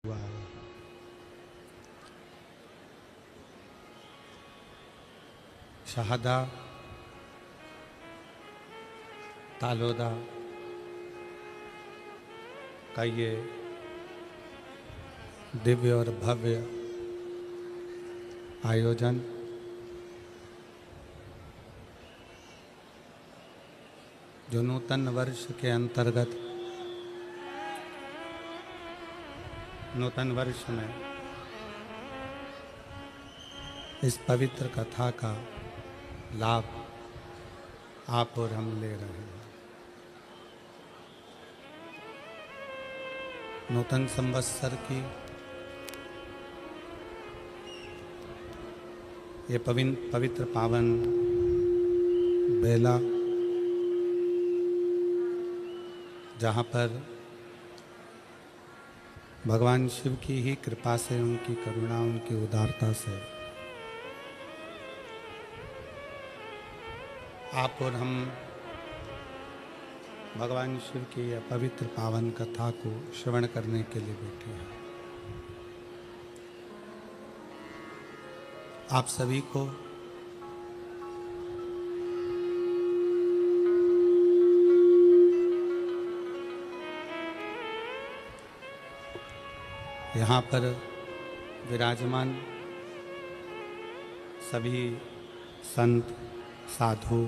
हुआ है। शहादा तालोदा का ये दिव्य और भव्य आयोजन जो नूतन वर्ष के अंतर्गत नूतन वर्ष में इस पवित्र कथा का लाभ आप और हम ले रहे हैं। नूतन संवत्सर की ये पवित्र पावन बेला, जहाँ पर भगवान शिव की ही कृपा से, उनकी करुणा, उनकी उदारता से आप और हम भगवान शिव की यह पवित्र पावन कथा को श्रवण करने के लिए बैठे हैं। आप सभी को यहाँ पर विराजमान सभी संत, साधु,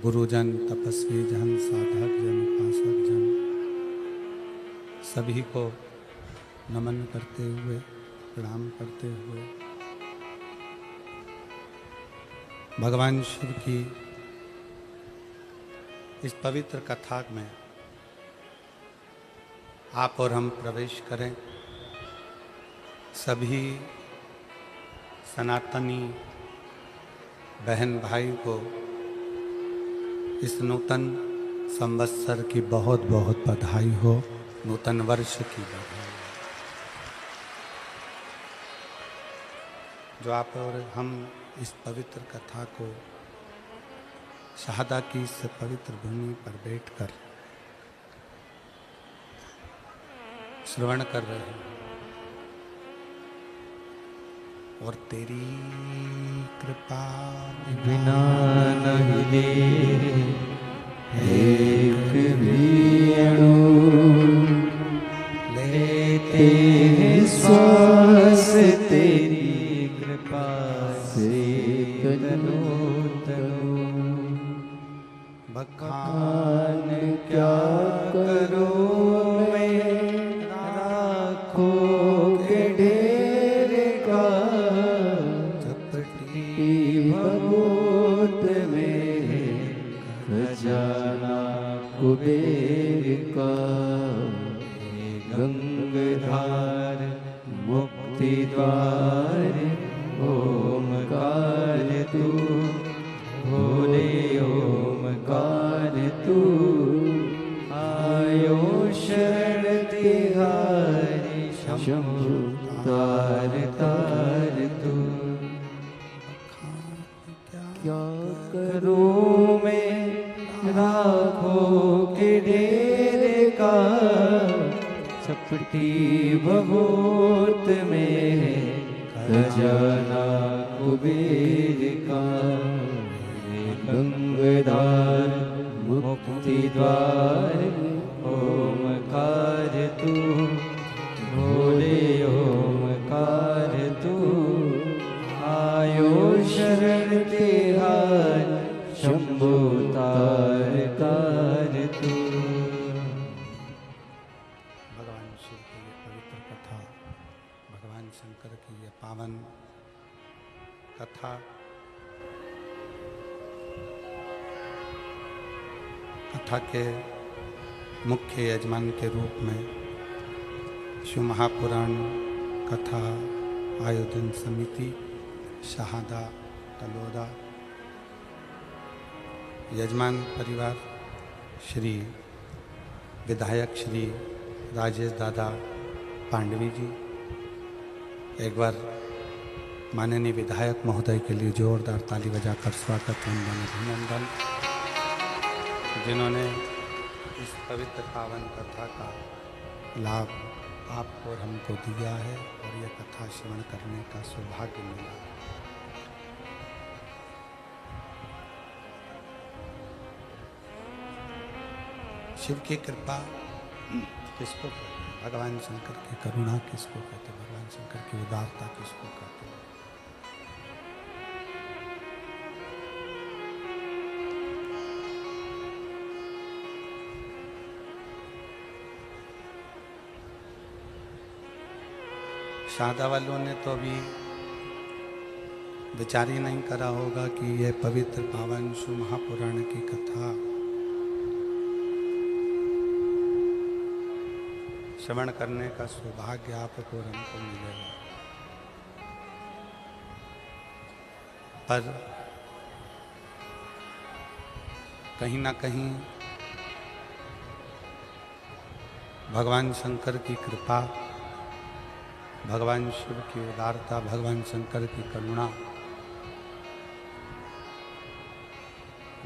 गुरुजन, तपस्वी जन, साधक जन, उपासक जन, सभी को नमन करते हुए, प्रणाम करते हुए भगवान शिव की इस पवित्र कथा में आप और हम प्रवेश करें। सभी सनातनी बहन भाई को इस नूतन संवत्सर की बहुत बहुत बधाई हो, नूतन वर्ष की बधाई। जो आप और हम इस पवित्र कथा को शहादा की इस पवित्र भूमि पर बैठकर श्रवण कर रहे हैं और तेरी कृपा बिना नहीं दे एक भी अणु लेते हैं श्वास तेरी कृपा से तनु तनु। बखान क्या करूं मैं राखों के ढेर का, भगवत में खजाना कुबेर का। गंगाधार मुक्ति द्वार ओमकार तू, भोले ओमकार तू। आयो शरण तिहारी शंभु तार तार तू। क्या करूं मैं राखों के ढेर का, चपटी भभूत में खजाना कुबेर का। गंगाधार मुक्ति द्वार ओमकार तू, भोले ओमकार तू। आयो शरण तिहार शंभु तार तार तू। भगवान शिव की ये पवित्र कथा, भगवान शंकर की ये पावन कथा, कथा के मुख्य यजमान के रूप में शिव महापुराण कथा आयोजन समिति शहादा तलोदा, यजमान परिवार श्री विधायक श्री राजेश दादा पांडवी जी। एक बार माननीय विधायक महोदय के लिए जोरदार ताली बजाकर स्वागत, वंदन, अभिनंदन, जिन्होंने इस पवित्र पावन कथा का लाभ आपको और हमको दिया है और यह कथा श्रवण करने का सौभाग्य मिला। शिव की कृपा किसको कहते हैं? भगवान शंकर की करुणा किसको कहते हैं? भगवान शंकर की उदारता किसको कहते हैं? शादा वालों ने तो अभी विचार ही नहीं करा होगा कि यह पवित्र पावन शिव महापुराण की कथा श्रवण करने का सौभाग्य आपको और हमको मिलेगा। पर कहीं ना कहीं भगवान शंकर की कृपा, भगवान शिव की उदारता, भगवान शंकर की करुणा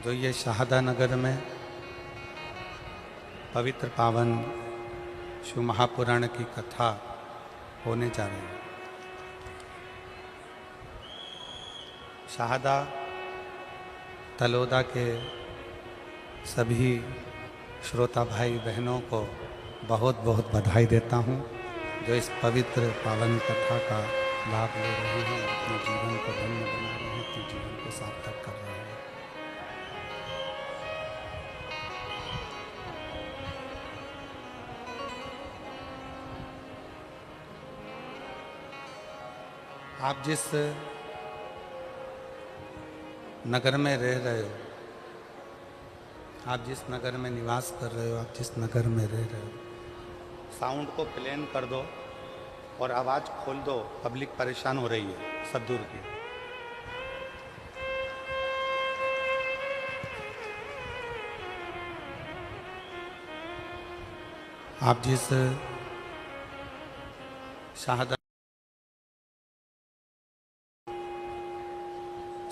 जो ये शहादा नगर में पवित्र पावन शिव महापुराण की कथा होने जा रही है। शहादा तलोदा के सभी श्रोता भाई बहनों को बहुत बहुत बधाई देता हूँ जो इस पवित्र पावन कथा का लाभ ले रहे हैं, अपने जीवन को धन्य बना रहे हैं, अपने जीवन को सार्थक कर रहे हैं। आप जिस नगर में रह रहे हो, आप जिस नगर में निवास कर रहे हो, आप जिस नगर में रह रहे हो, साउंड को प्लेन कर दो और आवाज़ खोल दो। पब्लिक परेशान हो रही है सब दूर की। आप जिस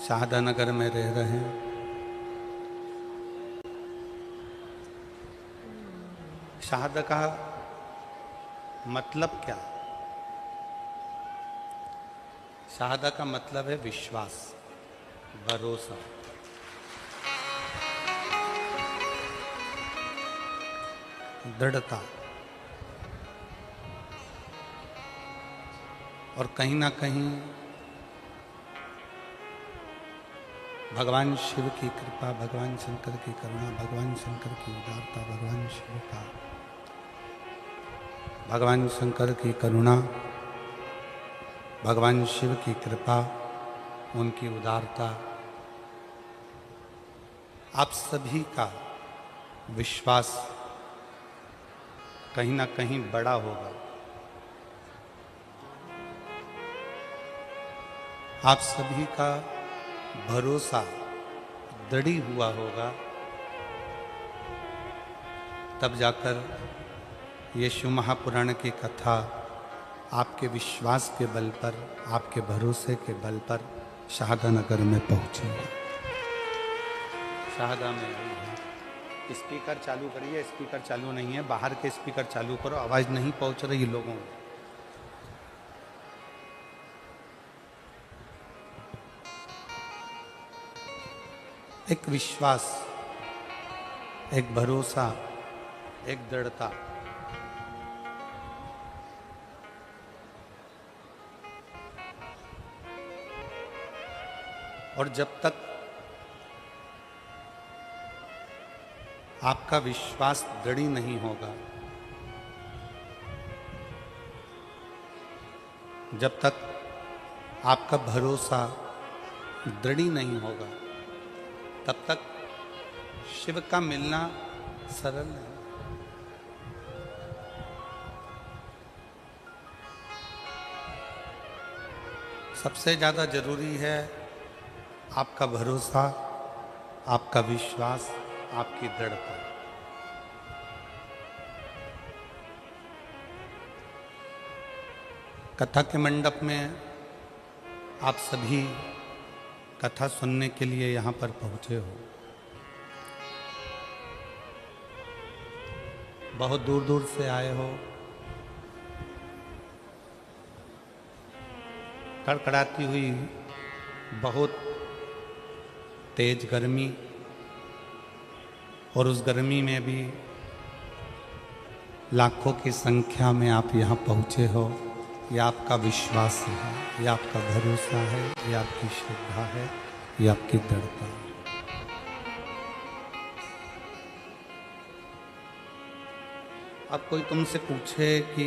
शहादा नगर में रह रहे हैं, शहादा का मतलब क्या? शहादा का मतलब है विश्वास, भरोसा। दृढ़ता। और कहीं ना कहीं भगवान शिव की कृपा, भगवान शंकर की करुणा, भगवान शंकर की उदारता, भगवान शिव का, भगवान शंकर की करुणा, भगवान शिव की कृपा, उनकी उदारता, आप सभी का विश्वास कहीं ना कहीं बड़ा होगा। आप सभी का भरोसा दृढ़ी हुआ होगा, तब जाकर ये शिव महापुराण की कथा आपके विश्वास के बल पर, आपके भरोसे के बल पर शहादा नगर में पहुंची है। शहादा में आई है। स्पीकर चालू करिए। स्पीकर चालू नहीं है, बाहर के स्पीकर चालू करो, आवाज नहीं पहुंच रही लोगों को। एक विश्वास, एक भरोसा, एक दृढ़ता। और जब तक आपका विश्वास दृढ़ नहीं होगा, जब तक आपका भरोसा दृढ़ नहीं होगा, तब तक शिव का मिलना सरल नहीं। सबसे ज्यादा जरूरी है आपका भरोसा, आपका विश्वास, आपकी दृढ़ता। कथा के मंडप में आप सभी कथा सुनने के लिए यहाँ पर पहुँचे हो। बहुत दूर दूर से आए हो, कड़कड़ाती हुई बहुत तेज गर्मी, और उस गर्मी में भी लाखों की संख्या में आप यहाँ पहुँचे हो। ये आपका विश्वास है, ये आपका भरोसा है, ये आपकी श्रद्धा है, ये आपकी दृढ़ता है। अब कोई तुमसे पूछे कि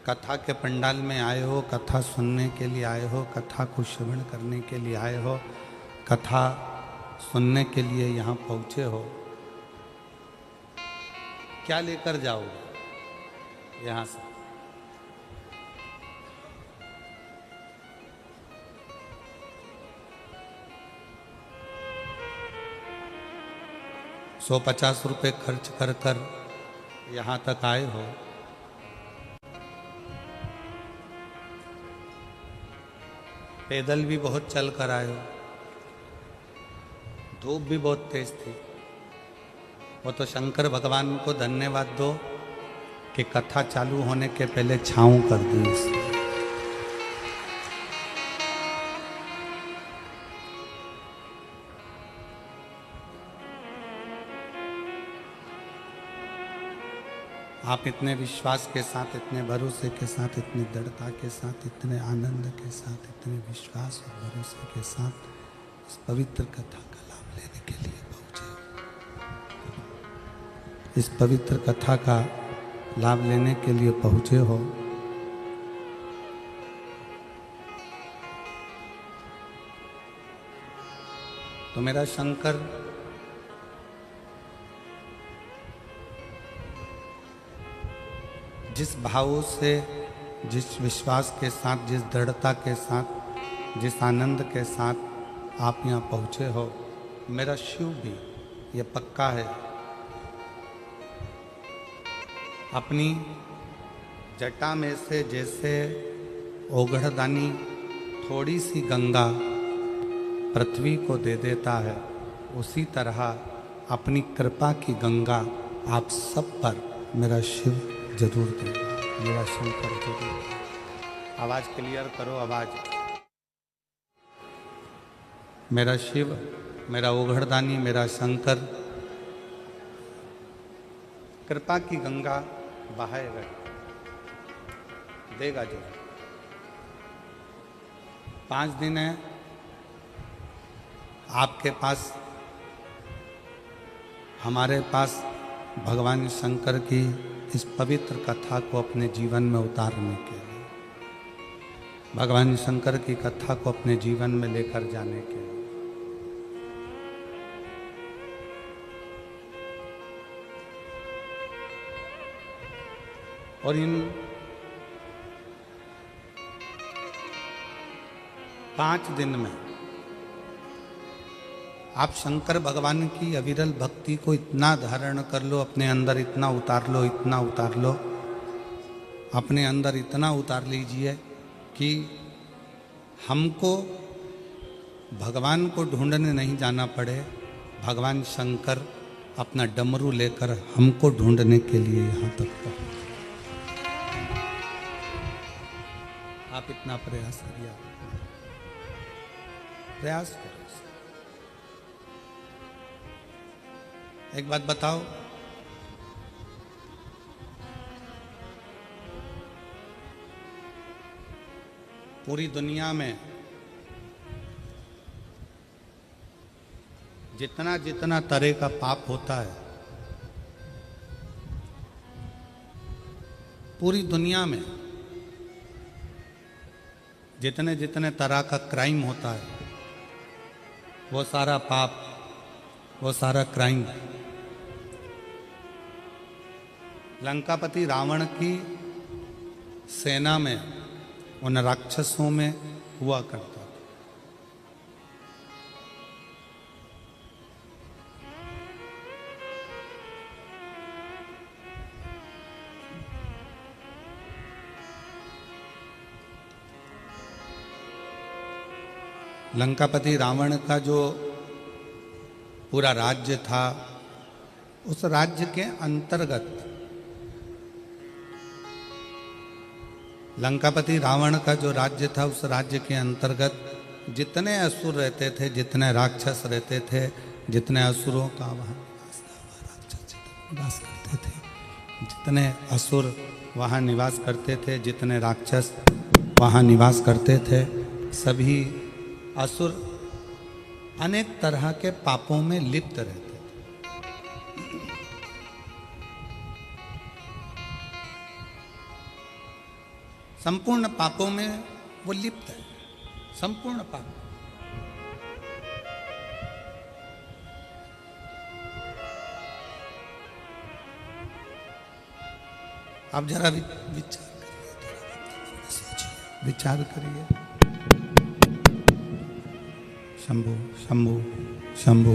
कथा के पंडाल में आए हो, कथा सुनने के लिए आए हो, कथा को श्रवण करने के लिए आए हो, कथा सुनने के लिए यहाँ पहुँचे हो, क्या लेकर जाओगे यहाँ से? ₹150 खर्च कर कर यहाँ तक आए हो। पैदल भी बहुत चल कर आए हो, धूप भी बहुत तेज थी। वो तो शंकर भगवान को धन्यवाद दो कि कथा चालू होने के पहले छाँव कर दी उसने। आप इतने विश्वास के साथ, इतने भरोसे के साथ, इतनी दृढ़ता के साथ, इतने आनंद के साथ, इतने विश्वास और भरोसे के साथ इस पवित्र कथा का लाभ लेने के लिए पहुँचे। इस पवित्र कथा का लाभ लेने के लिए पहुँचे हो। तो मेरा शंकर जिस भाव से, जिस विश्वास के साथ, जिस दृढ़ता के साथ, जिस आनंद के साथ आप यहाँ पहुँचे हो, मेरा शिव भी ये पक्का है अपनी जटा में से जैसे ओघड़दानी थोड़ी सी गंगा पृथ्वी को दे देता है, उसी तरह अपनी कृपा की गंगा आप सब पर मेरा शिव जरूर देगा, मेरा शंकर जरूर। आवाज क्लियर करो, आवाज। मेरा शिव, मेरा ओघड़दानी, मेरा शंकर कृपा की गंगा बहाएगा, देगा जो। 5 दिन है आपके पास, हमारे पास भगवान शंकर की इस पवित्र कथा को अपने जीवन में उतारने के लिए, भगवान शंकर की कथा को अपने जीवन में लेकर जाने के लिए। और इन 5 दिन में आप शंकर भगवान की अविरल भक्ति को इतना धारण कर लो, अपने अंदर इतना उतार लो, इतना उतार लो, अपने अंदर इतना उतार लीजिए कि हमको भगवान को ढूंढने नहीं जाना पड़े, भगवान शंकर अपना डमरू लेकर हमको ढूंढने के लिए यहाँ तक पहुँचे। आप इतना प्रयास करिए, प्रयास करो। एक बात बताओ, पूरी दुनिया में जितना जितना तरह का पाप होता है, पूरी दुनिया में जितने जितने तरह का क्राइम होता है, वो सारा पाप, वो सारा क्राइम लंकापति रावण की सेना में, उन राक्षसों में हुआ करता था। लंकापति रावण का जो पूरा राज्य था, उस राज्य के अंतर्गत लंकापति रावण का जो राज्य था, उस राज्य के अंतर्गत जितने असुर रहते थे, जितने राक्षस रहते थे, जितने असुरों का वहाँ निवास करते थे, जितने असुर वहाँ निवास करते थे, जितने राक्षस वहाँ निवास करते थे, सभी असुर अनेक तरह के पापों में लिप्त रहते थे। संपूर्ण पापों में वो लिप्त है, संपूर्ण पाप। आप जरा विचार करिए। शंभु शंभु शंभु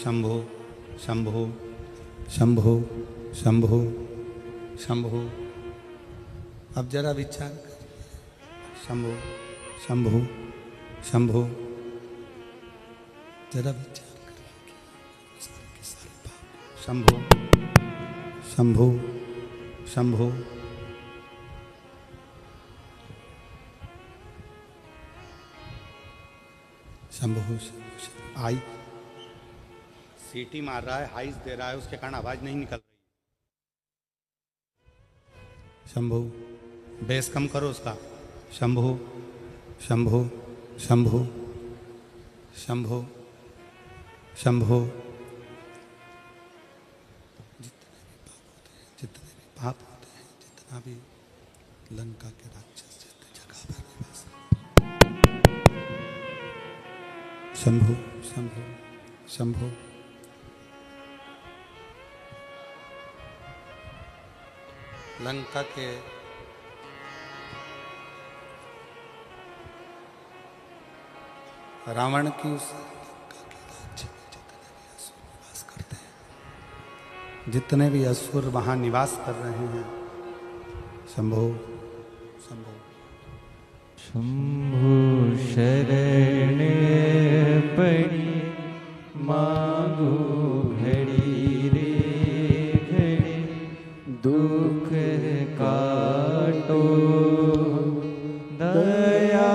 शंभु शंभु शंभु शंभु शंभु। अब जरा विचार करिए। शंभु शंभु शंभु, जरा विचार करिए। शंभु शंभु शंभु। शंभु आई सीटी मार रहा है, हाइस दे रहा है, उसके कारण आवाज नहीं निकल रही। शंभु बेस कम करो उसका। शंभु शंभु शंभु शंभु शंभु। जितने भी पाप होते हैं, जितना भी लंका के राक्षस जितने जगह पर निवास। शंभु शंभु शंभु। लंका के रावण की उस लंका के राज्य में जितने भी असुर निवास करते हैं, जितने भी असुर वहाँ निवास कर रहे हैं, शंभु शंभु शंभु शरण पड़ी मांगो घड़ी रे घड़ी, दुख काटो दया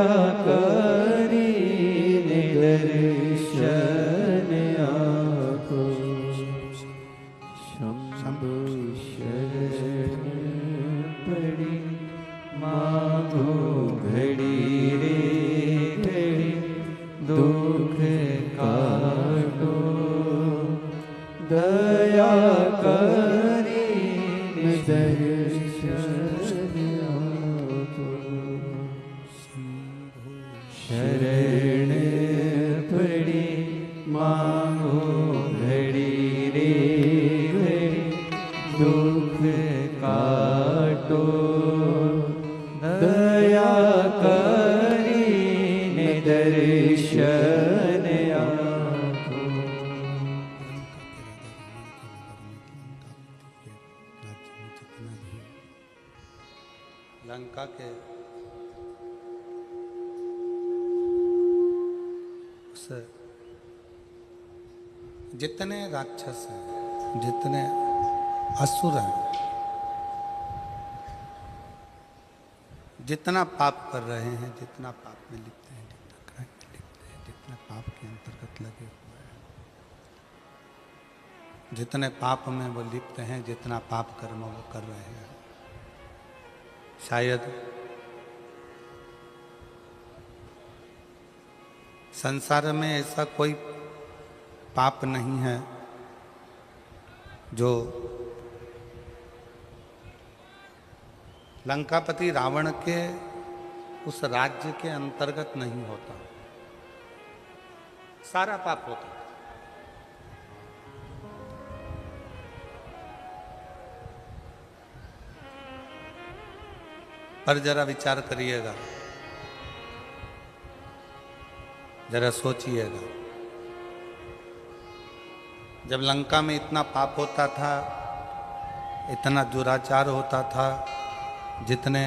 करी दर्शन आपको। शंभु शरण पड़ी मांगो घड़ी रे घड़ी, दुख काटो दया करी दर्शन आपको। शरण पड़ी मांगो घड़ी रे घड़ी, दुख काटो दया करी दर्शन आपको। लंका के उस जितने राक्षस हैं, जितने असुर हैं, जितना पाप कर रहे हैं, जितना पाप में लिप्त हैं, जितना क्राइम में लिप्त हैं, जितना पाप के अंतर्गत लगे हुए हैं, जितने पाप में वो लिप्त हैं, जितना पाप कर्म वो कर रहे हैं, शायद संसार में ऐसा कोई पाप नहीं है जो लंकापति रावण के उस राज्य के अंतर्गत नहीं होता। सारा पाप होता है। पर जरा विचार करिएगा, जरा सोचिएगा, जब लंका में इतना पाप होता था, इतना दुराचार होता था, जितने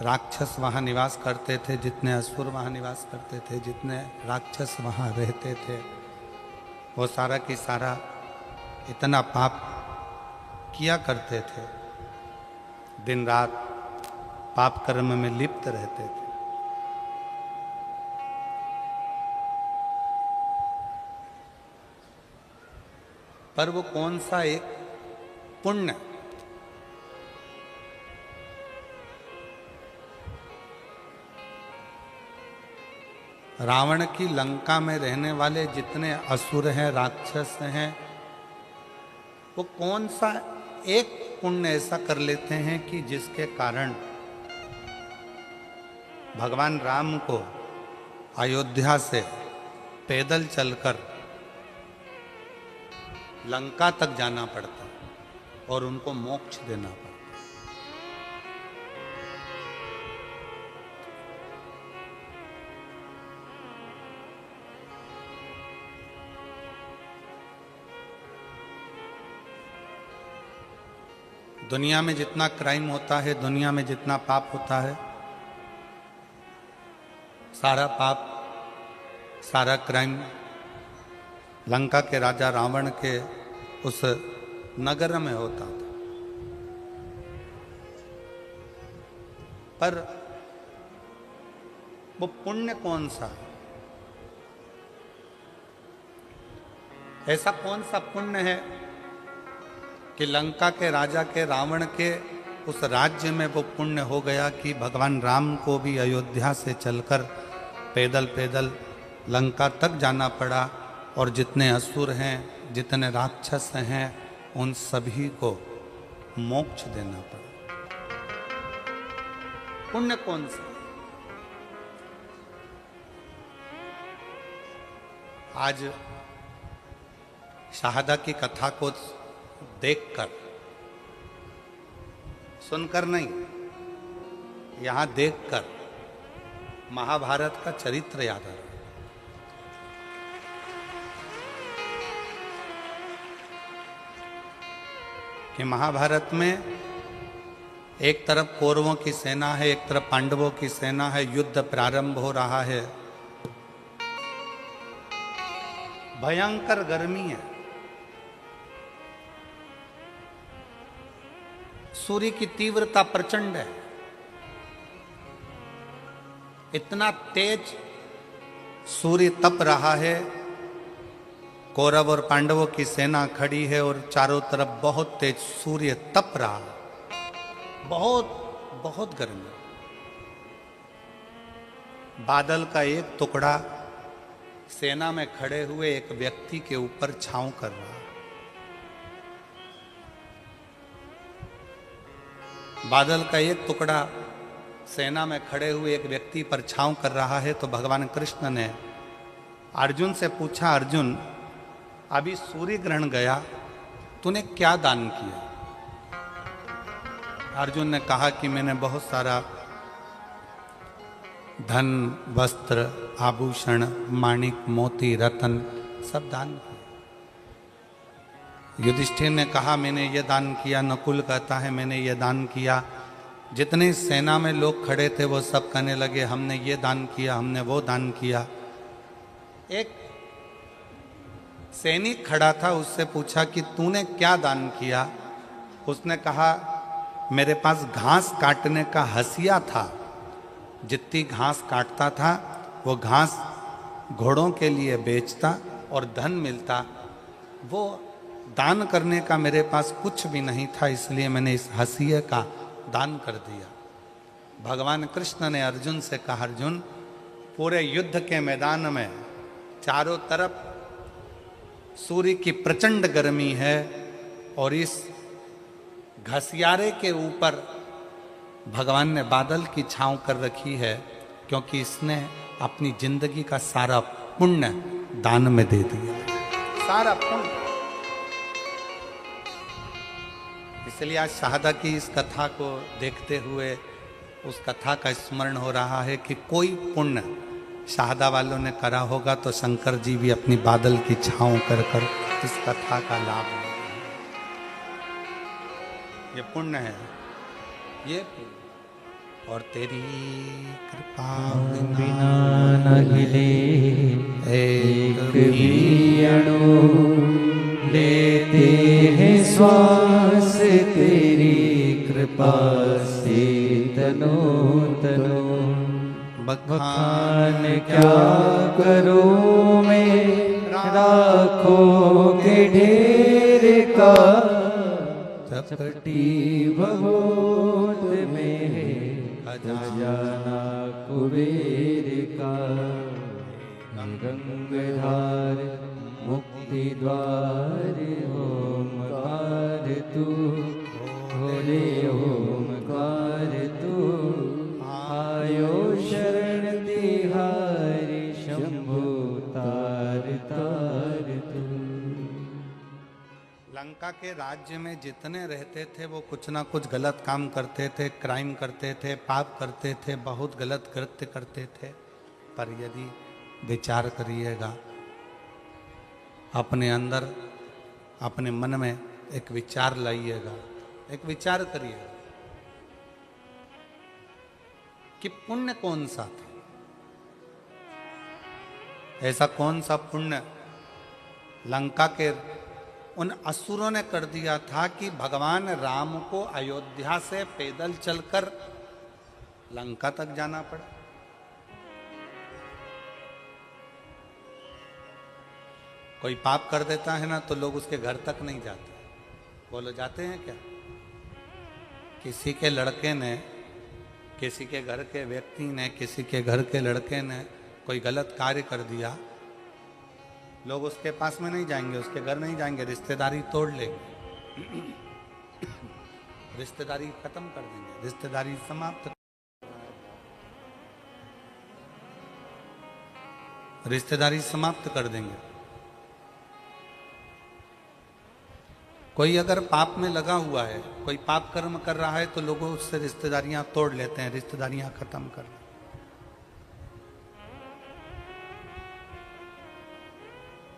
राक्षस वहाँ निवास करते थे, जितने असुर वहाँ निवास करते थे, जितने राक्षस वहाँ रहते थे, वो सारा की सारा इतना पाप किया करते थे। दिन रात पाप कर्म में लिप्त रहते थे। पर वो कौन सा एक पुण्य, रावण की लंका में रहने वाले जितने असुर हैं, राक्षस हैं, वो कौन सा एक पुण्य ऐसा कर लेते हैं कि जिसके कारण भगवान राम को अयोध्या से पैदल चलकर लंका तक जाना पड़ता और उनको मोक्ष देना पड़ता। दुनिया में जितना क्राइम होता है, दुनिया में जितना पाप होता है, सारा पाप, सारा क्राइम लंका के राजा रावण के उस नगर में होता था। पर वो पुण्य कौन सा है? ऐसा कौन सा पुण्य है कि लंका के राजा के, रावण के उस राज्य में वो पुण्य हो गया कि भगवान राम को भी अयोध्या से चलकर पैदल पैदल लंका तक जाना पड़ा और जितने असुर हैं, जितने राक्षस हैं, उन सभी को मोक्ष देना पड़ा। पुण्य कौन सा? आज शाहदा की कथा को देखकर, सुनकर नहीं, यहां देखकर महाभारत का चरित्र याद आ रहा है। कि महाभारत में एक तरफ कौरवों की सेना है, एक तरफ पांडवों की सेना है, युद्ध प्रारंभ हो रहा है, भयंकर गर्मी है, सूर्य की तीव्रता प्रचंड है, इतना तेज सूर्य तप रहा है, कौरव और पांडवों की सेना खड़ी है और चारों तरफ बहुत तेज सूर्य तप रहा है, बहुत बहुत गर्मी। बादल का एक टुकड़ा सेना में खड़े हुए एक व्यक्ति के ऊपर छांव कर रहा है। बादल का एक टुकड़ा सेना में खड़े हुए एक व्यक्ति पर छांव कर रहा है। तो भगवान कृष्ण ने अर्जुन से पूछा, अर्जुन अभी सूर्य ग्रहण गया, तूने क्या दान किया? अर्जुन ने कहा कि मैंने बहुत सारा धन, वस्त्र, आभूषण, माणिक, मोती, रतन सब दान किया। युधिष्ठिर ने कहा मैंने ये दान किया। नकुल कहता है मैंने ये दान किया। जितने सेना में लोग खड़े थे वो सब कहने लगे हमने ये दान किया, हमने वो दान किया। एक सैनिक खड़ा था, उससे पूछा कि तूने क्या दान किया? उसने कहा मेरे पास घास काटने का हसिया था, जितनी घास काटता था वो घास घोड़ों के लिए बेचता और धन मिलता, वो दान करने का मेरे पास कुछ भी नहीं था, इसलिए मैंने इस हसिये का दान कर दिया। भगवान कृष्ण ने अर्जुन से कहा, अर्जुन पूरे युद्ध के मैदान में चारों तरफ सूर्य की प्रचंड गर्मी है और इस घसियारे के ऊपर भगवान ने बादल की छांव कर रखी है, क्योंकि इसने अपनी जिंदगी का सारा पुण्य दान में दे दिया, सारा पुण्य। इसलिए आज शाहदा की इस कथा को देखते हुए उस कथा का स्मरण हो रहा है कि कोई पुण्य शाहदा वालों ने करा होगा तो शंकर जी भी अपनी बादल की छांव कर कर इस कथा का लाभ लेंगे। ये पुण्य है, ये पुण्य। और तेरी कृपा बिना न हिले एक भी अणु, लेते हैं श्वास तेरी कृपा से तनो तनो। बखान बखान क्या करूं मैं राखों के ढेर का, चपटी भभूत में खजाना कुबेर का। गंगधार मुक्ति द्वार ओमकार तू, भोले ओमकार तू। आयो शरण तिहारी शंभु तार तार तू। लंका के राज्य में जितने रहते थे वो कुछ ना कुछ गलत काम करते थे, क्राइम करते थे, पाप करते थे, बहुत गलत कृत्य करते थे। पर यदि विचार करिएगा, अपने अंदर अपने मन में एक विचार लाइएगा, एक विचार करिएगा कि पुण्य कौन सा था, ऐसा कौन सा पुण्य लंका के उन असुरों ने कर दिया था कि भगवान राम को अयोध्या से पैदल चलकर लंका तक जाना पड़ा। कोई पाप कर देता है ना तो लोग उसके घर तक नहीं जाते। बोलो जाते हैं क्या? किसी के लड़के ने, किसी के घर के व्यक्ति ने, किसी के घर के लड़के ने कोई गलत कार्य कर दिया, लोग उसके पास में नहीं जाएंगे, उसके घर नहीं जाएंगे, रिश्तेदारी तोड़ लेंगे, रिश्तेदारी खत्म कर देंगे, रिश्तेदारी समाप्त, रिश्तेदारी समाप्त कर देंगे। कोई अगर पाप में लगा हुआ है, कोई पाप कर्म कर रहा है तो लोगों उससे रिश्तेदारियां तोड़ लेते हैं, रिश्तेदारियां खत्म कर लेते हैं।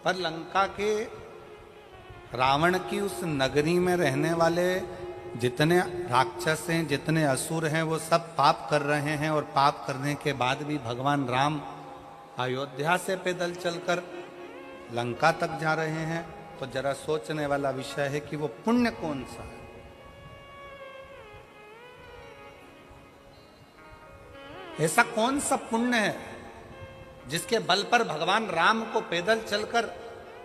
पर लंका के रावण की उस नगरी में रहने वाले जितने राक्षस हैं, जितने असुर हैं, वो सब पाप कर रहे हैं। और पाप करने के बाद भी भगवान राम अयोध्या से पैदल चलकर लंका तक जा रहे हैं। तो जरा सोचने वाला विषय है कि वो पुण्य कौन सा है। ऐसा कौन सा पुण्य है जिसके बल पर भगवान राम को पैदल चलकर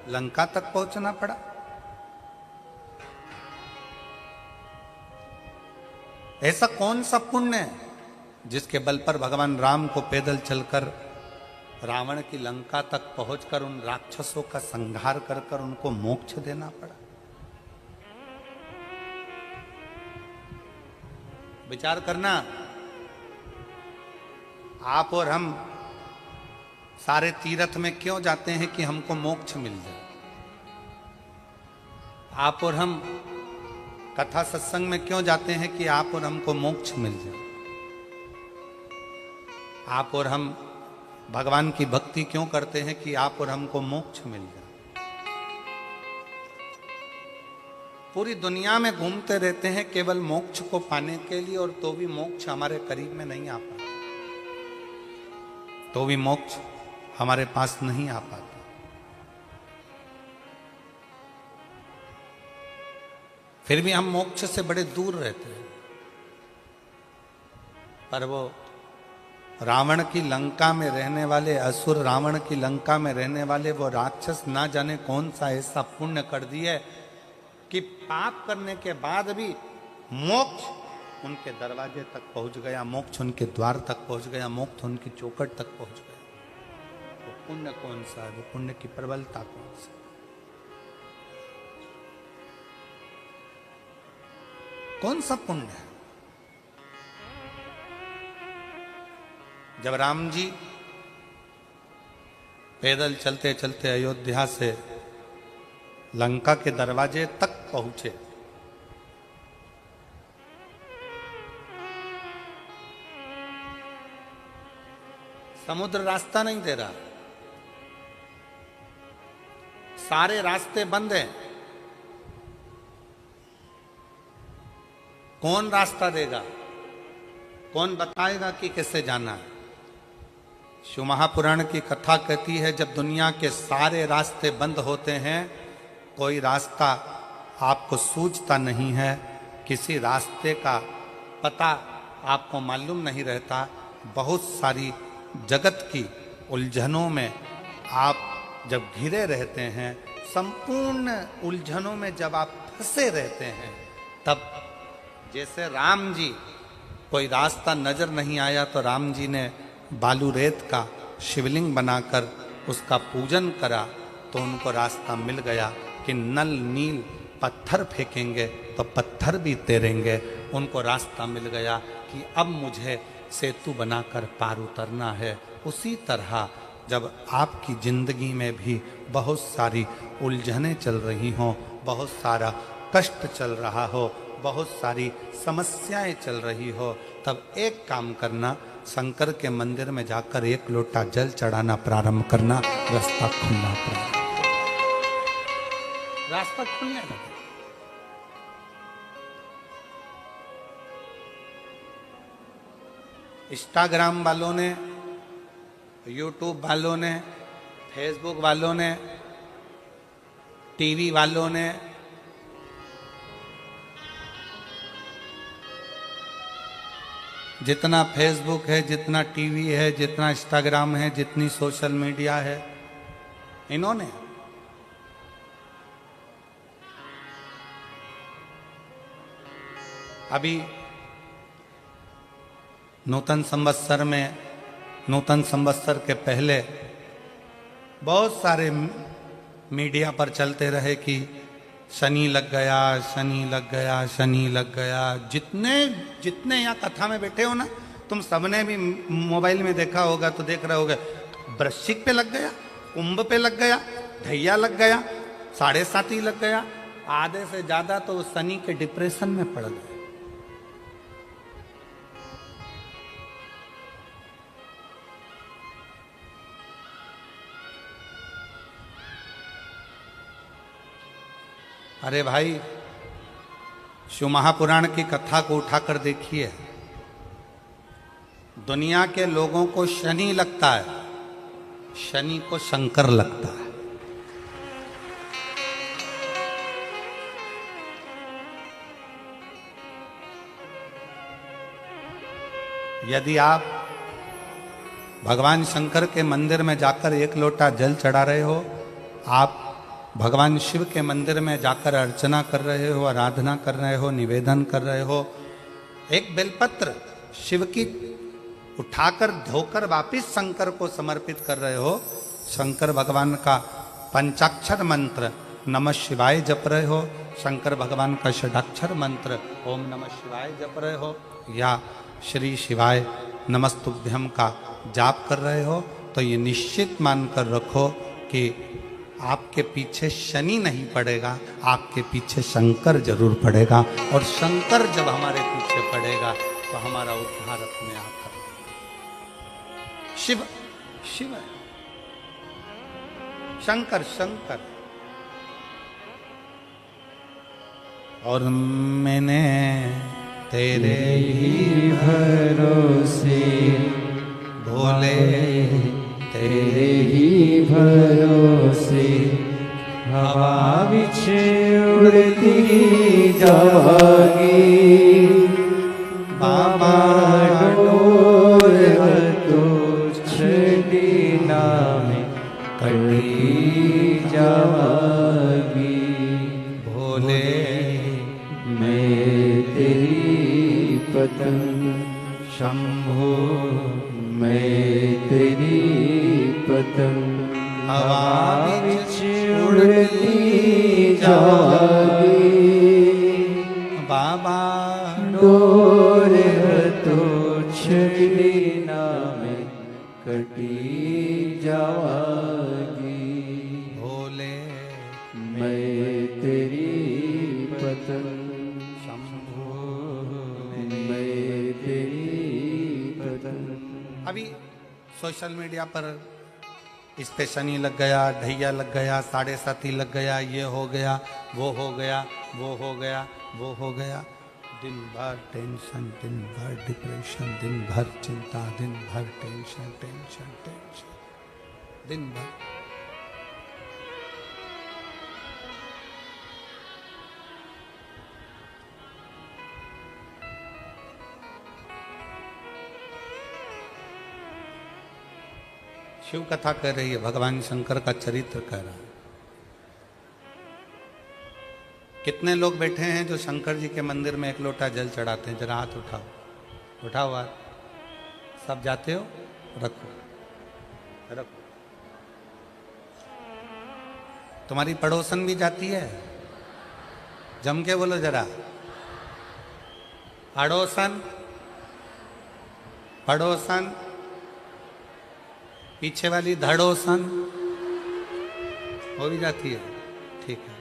लंका तक पहुंचना पड़ा। ऐसा कौन सा पुण्य है जिसके बल पर भगवान राम को पैदल चलकर रावण की लंका तक पहुंचकर उन राक्षसों का संहार कर कर उनको मोक्ष देना पड़ा। विचार करना, आप और हम सारे तीर्थ में क्यों जाते हैं कि हमको मोक्ष मिल जाए। आप और हम कथा सत्संग में क्यों जाते हैं कि आप और हमको मोक्ष मिल जाए। आप और हम भगवान की भक्ति क्यों करते हैं कि आप और हमको मोक्ष मिल जाए। पूरी दुनिया में घूमते रहते हैं केवल मोक्ष को पाने के लिए, और तो भी मोक्ष हमारे करीब में नहीं आ पाता, तो भी मोक्ष हमारे पास नहीं आ पाता। फिर भी हम मोक्ष से बड़े दूर रहते हैं। पर वो रावण की लंका में रहने वाले असुर, रावण की लंका में रहने वाले वो राक्षस ना जाने कौन सा ऐसा पुण्य कर दिए कि पाप करने के बाद भी मोक्ष उनके दरवाजे तक पहुंच गया, मोक्ष उनके द्वार तक पहुंच गया, मोक्ष उनकी चौखट तक पहुंच गया। वो पुण्य कौन सा है, वो पुण्य की प्रबलता कौन सी। कौन सा पुण्य है। जब राम जी पैदल चलते चलते अयोध्या से लंका के दरवाजे तक पहुंचे, समुद्र रास्ता नहीं दे रहा, सारे रास्ते बंद हैं। कौन रास्ता देगा, कौन बताएगा कि कैसे जाना है। शिव महापुराण की कथा कहती है, जब दुनिया के सारे रास्ते बंद होते हैं, कोई रास्ता आपको सूझता नहीं है, किसी रास्ते का पता आपको मालूम नहीं रहता, बहुत सारी जगत की उलझनों में आप जब घिरे रहते हैं, संपूर्ण उलझनों में जब आप फंसे रहते हैं, तब जैसे राम जी, कोई रास्ता नजर नहीं आया तो राम जी ने बालू रेत का शिवलिंग बनाकर उसका पूजन करा, तो उनको रास्ता मिल गया कि नल नील पत्थर फेंकेंगे तो पत्थर भी तैरेंगे। उनको रास्ता मिल गया कि अब मुझे सेतु बनाकर पार उतरना है। उसी तरह जब आपकी ज़िंदगी में भी बहुत सारी उलझनें चल रही हों, बहुत सारा कष्ट चल रहा हो, बहुत सारी समस्याएं चल रही हो, तब एक काम करना, शंकर के मंदिर में जाकर एक लोटा जल चढ़ाना प्रारंभ करना, रास्ता खुलना प्रारंभ, रास्ता खुलने लगे। इंस्टाग्राम वालों ने, यूट्यूब वालों ने, फेसबुक वालों ने, टीवी वालों ने, जितना फेसबुक है, जितना टीवी है, जितना इंस्टाग्राम है, जितनी सोशल मीडिया है, इन्होंने अभी नूतन संवत्सर में, नूतन संवत्सर के पहले बहुत सारे मीडिया पर चलते रहे कि शनि लग गया, शनि लग गया, शनि लग गया। जितने जितने यहाँ कथा में बैठे हो ना, तुम सबने भी मोबाइल में देखा होगा, तो देख रहे होगे, वृश्चिक पे लग गया, कुंभ पे लग गया, ढैया लग गया, 7.5 लग गया, आधे से ज्यादा तो शनि के डिप्रेशन में पड़ गए। अरे भाई, शिव महापुराण की कथा को उठाकर देखिए, दुनिया के लोगों को शनि लगता है, शनि को शंकर लगता है। यदि आप भगवान शंकर के मंदिर में जाकर एक लोटा जल चढ़ा रहे हो, आप भगवान शिव के मंदिर में जाकर अर्चना कर रहे हो, आराधना कर रहे हो, निवेदन कर रहे हो, एक बेलपत्र शिव की उठाकर धोकर वापिस शंकर को समर्पित कर रहे हो, शंकर भगवान का पंचाक्षर मंत्र नमः शिवाय जप रहे हो, शंकर भगवान का षडाक्षर मंत्र ओम नमः शिवाय जप रहे हो, या श्री शिवाय नमस्तुभ्यम का जाप कर रहे हो, तो ये निश्चित मानकर रखो कि आपके पीछे शनि नहीं पड़ेगा, आपके पीछे शंकर जरूर पड़ेगा। और शंकर जब हमारे पीछे पड़ेगा तो हमारा उद्धार अपने आप करेगा। शिव शिव है, शंकर शंकर। और मैंने तेरे ही भरोसे भोले, तेरे ही भरोसे हवा बिछे उड़ती जागी, बाबा डोर तो छड़ी नाम कटी जागी। भोले मैं तेरी पतंग शंभो, मैं तेरी पतंग हवा बिच उड़ती जागी, बाबा डोर तो छड़ी नाम कटी जागी। भोले मैं तेरी पतंग शंभो, मैं तेरी पतंग। अभी सोशल मीडिया पर इस पे शनि लग गया, ढैया लग गया, 7.5 लग गया, ये हो गया, वो हो गया, वो हो गया, वो हो गया। दिन भर टेंशन, दिन भर डिप्रेशन, दिन भर चिंता, दिन भर टेंशन टेंशन टेंशन, दिन भर। शिव कथा कह रही है, भगवान शंकर का चरित्र कह रहा है। कितने लोग बैठे हैं जो शंकर जी के मंदिर में एक लोटा जल चढ़ाते हैं? जरा हाथ उठाओ, उठाओ हाथ। सब जाते हो? रखो रखो। तुम्हारी पड़ोसन भी जाती है? जम के बोलो जरा। अड़ोसन, पड़ोसन, पीछे वाली धड़ोसन, वो भी जाती है? ठीक है।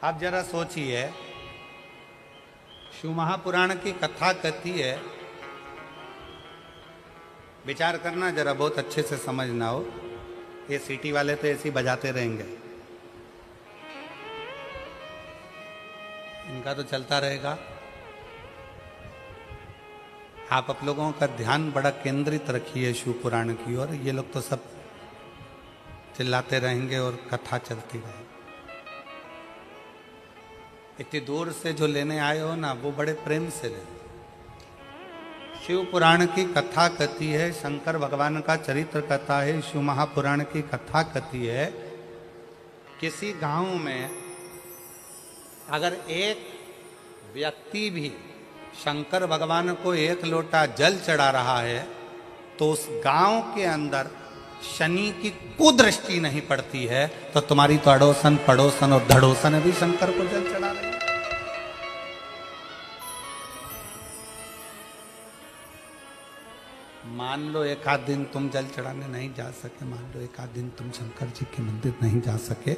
आप जरा सोचिए, शिव महापुराण की कथा कहती है, विचार करना जरा, बहुत अच्छे से समझना हो। ये सिटी वाले तो ऐसे ही बजाते रहेंगे, इनका तो चलता रहेगा। आप लोगों का ध्यान बड़ा केंद्रित रखिए शिव पुराण की ओर। ये लोग तो सब चिल्लाते रहेंगे और कथा चलती रहेगी। इतनी दूर से जो लेने आए हो ना, वो बड़े प्रेम से ले। शिव पुराण की कथा कहती है, शंकर भगवान का चरित्र कहता है, शिव महापुराण की कथा कहती है, किसी गांव में अगर एक व्यक्ति भी शंकर भगवान को एक लोटा जल चढ़ा रहा है तो उस गांव के अंदर शनि की कुदृष्टि नहीं पड़ती है। तो तुम्हारी तो अड़ोसन, पड़ोसन और धड़ोसन भी शंकर को जल चढ़ा रहे हैं। मान लो एक आध दिन तुम जल चढ़ाने नहीं जा सके, मान लो एक आध दिन तुम शंकर जी के मंदिर नहीं जा सके,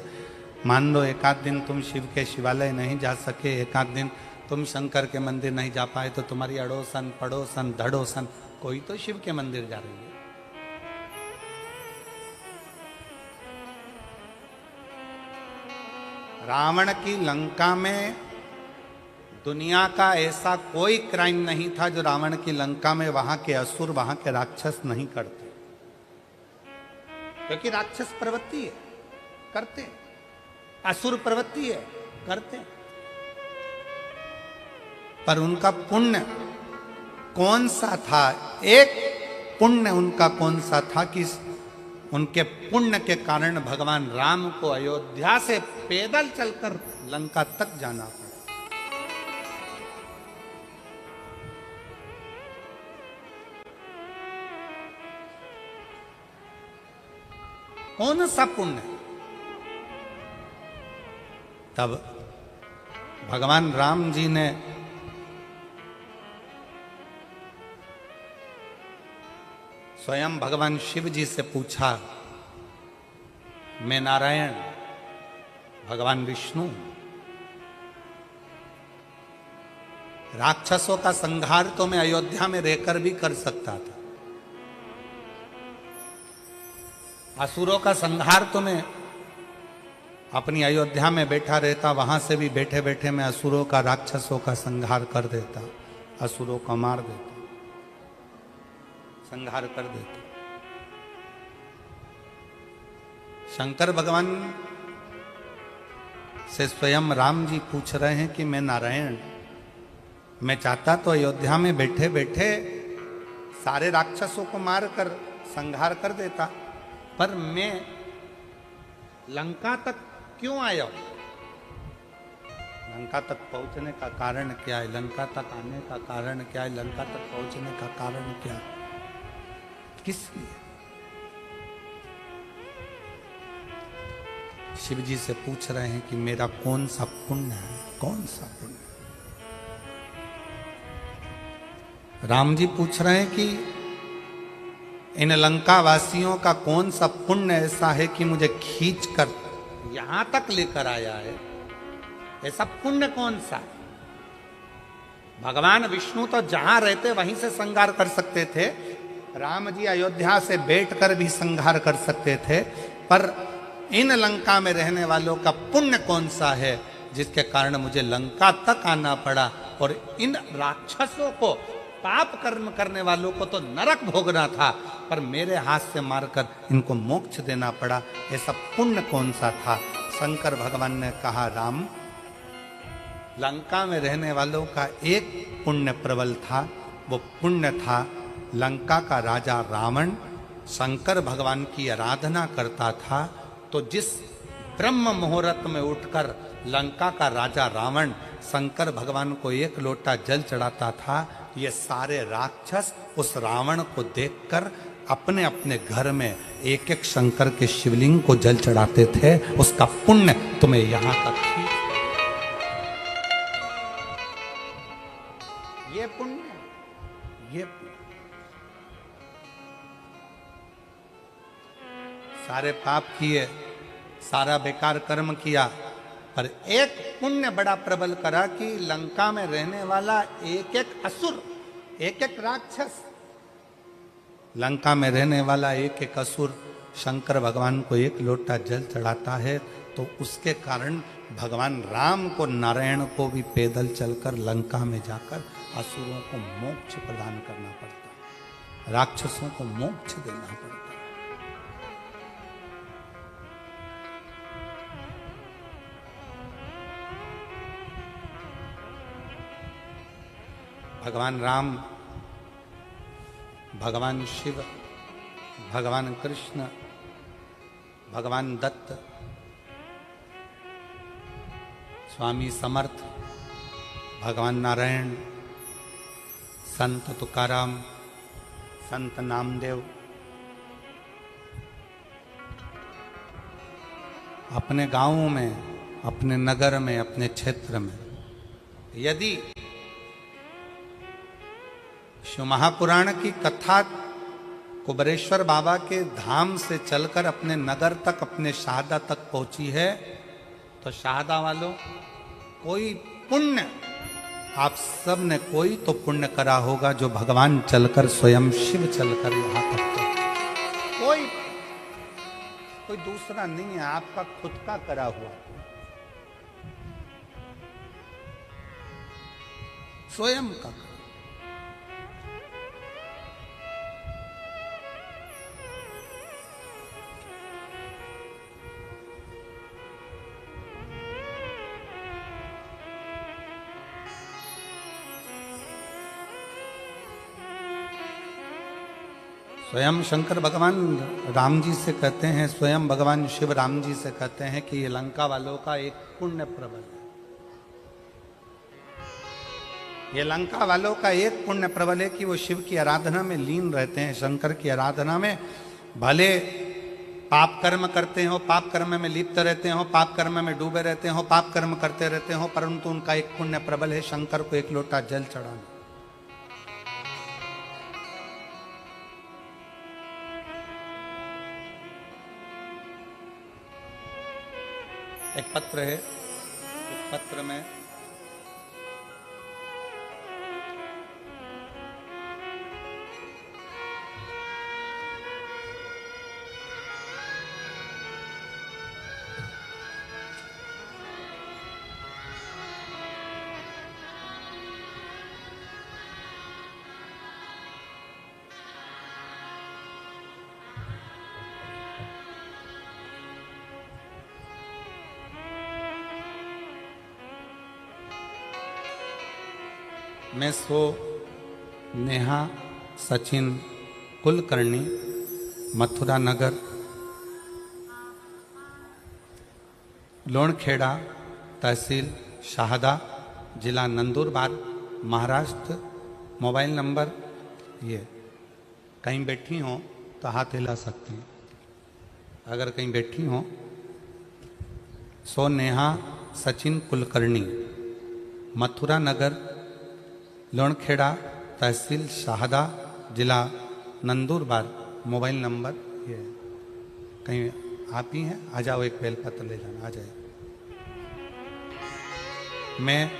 मान लो एक आध दिन तुम शिव के शिवालय नहीं जा सके, एक आध दिन तुम शंकर के मंदिर नहीं जा पाए, तो तुम्हारी अड़ोसन, पड़ोसन, धड़ोसन कोई तो शिव के मंदिर जा रही है। रावण की लंका में दुनिया का ऐसा कोई क्राइम नहीं था जो रावण की लंका में वहां के असुर, वहां के राक्षस नहीं करते, क्योंकि राक्षस प्रवृत्ति है, करते, असुर प्रवृत्ति है, करते। पर उनका पुण्य कौन सा था? एक पुण्य उनका कौन सा था कि उनके पुण्य के कारण भगवान राम को अयोध्या से पैदल चलकर लंका तक जाना पड़ा। कौन सा पुण्य? तब भगवान राम जी ने स्वयं भगवान शिव जी से पूछा, मैं नारायण, भगवान विष्णु, राक्षसों का संहार तो मैं अयोध्या में रहकर भी कर सकता था, असुरों का संहार तो मैं अपनी अयोध्या में बैठा रहता, वहां से भी बैठे बैठे मैं असुरों का, राक्षसों का संहार कर देता, असुरों को मार देता, संहार कर देता। शंकर भगवान से स्वयं राम जी पूछ रहे हैं कि मैं नारायण, मैं चाहता तो अयोध्या में बैठे बैठे सारे राक्षसों को मारकर संहार कर देता, पर मैं लंका तक क्यों आया हूं? लंका तक पहुंचने का कारण क्या है? लंका तक आने का कारण क्या है? लंका तक पहुंचने का कारण क्या है? किस लिए? शिव जी से पूछ रहे हैं कि मेरा कौन सा पुण्य है, कौन सा पुण्य? राम जी पूछ रहे हैं कि इन लंका वासियों का कौन सा पुण्य ऐसा है कि मुझे खींच कर यहां तक लेकर आया है? ऐसा पुण्य कौन सा? भगवान विष्णु तो जहां रहते वहीं से संहार कर सकते थे, राम जी अयोध्या से बैठकर भी संहार कर सकते थे, पर इन लंका में रहने वालों का पुण्य कौन सा है जिसके कारण मुझे लंका तक आना पड़ा? और इन राक्षसों को, पाप कर्म करने वालों को तो नरक भोगना था, पर मेरे हाथ से मारकर इनको मोक्ष देना पड़ा। ऐसा पुण्य कौन सा था? शंकर भगवान ने कहा, राम, लंका में रहने वालों का एक पुण्य प्रबल था, वो पुण्य था लंका का राजा रावण शंकर भगवान की आराधना करता था, तो जिस ब्रह्म मुहूर्त में उठकर लंका का राजा रावण शंकर भगवान को एक लोटा जल चढ़ाता था, ये सारे राक्षस उस रावण को देखकर अपने अपने घर में एक एक शंकर के शिवलिंग को जल चढ़ाते थे। उसका पुण्य तुम्हें यहां तक खींच, ये पुण्य, ये पुण्य। सारे पाप किए, सारा बेकार कर्म किया, पर एक पुण्य बड़ा प्रबल करा कि लंका में रहने वाला एक एक असुर, एक एक राक्षस, लंका में रहने वाला एक एक असुर शंकर भगवान को एक लोटा जल चढ़ाता है, तो उसके कारण भगवान राम को, नारायण को भी पैदल चलकर लंका में जाकर असुरों को मोक्ष प्रदान करना पड़ता है, राक्षसों को मोक्ष देना पड़ता है। भगवान राम, भगवान शिव, भगवान कृष्ण, भगवान दत्त, स्वामी समर्थ, भगवान नारायण, संत तुकाराम, संत नामदेव अपने गांवों में, अपने नगर में, अपने क्षेत्र में यदि शिव महापुराण की कथा कुबरेश्वर बाबा के धाम से चलकर अपने नगर तक, अपने शाहदा तक पहुंची है, तो शाहदा वालों कोई पुण्य, आप सब ने कोई तो पुण्य करा होगा जो भगवान चलकर, स्वयं शिव चलकर यहां तक पहुंचे। कोई दूसरा नहीं है, आपका खुद का करा हुआ, स्वयं का। स्वयं शंकर भगवान राम जी से कहते हैं, स्वयं भगवान शिव राम जी से कहते हैं कि ये लंका वालों का एक पुण्य प्रबल है, ये लंका वालों का एक पुण्य प्रबल है कि वो शिव की आराधना में लीन रहते हैं, शंकर की आराधना में। भले पाप कर्म करते हो, पाप कर्म में लिप्त रहते हो, पाप कर्म में डूबे रहते हो, पाप कर्म करते रहते हो, परंतु उनका एक पुण्य प्रबल है शंकर को एक लोटा जल चढ़ाना। एक पत्र है, उस पत्र में मैं सो नेहा सचिन कुलकर्णी, मथुरा नगर, लोणखेड़ा, तहसील शाहदा, जिला नंदुरबार, महाराष्ट्र। मोबाइल नंबर ये, कहीं बैठी हो तो हाथ हिला सकती हैं, अगर कहीं बैठी हो। सो नेहा सचिन कुलकर्णी, मथुरा नगर, लोणखेड़ा, तहसील शाहदा, जिला नंदुरबार। मोबाइल नंबर ये, कहीं आप ही हैं, आ जाओ, एक बेलपत्र ले जाना, आ जाए। मैं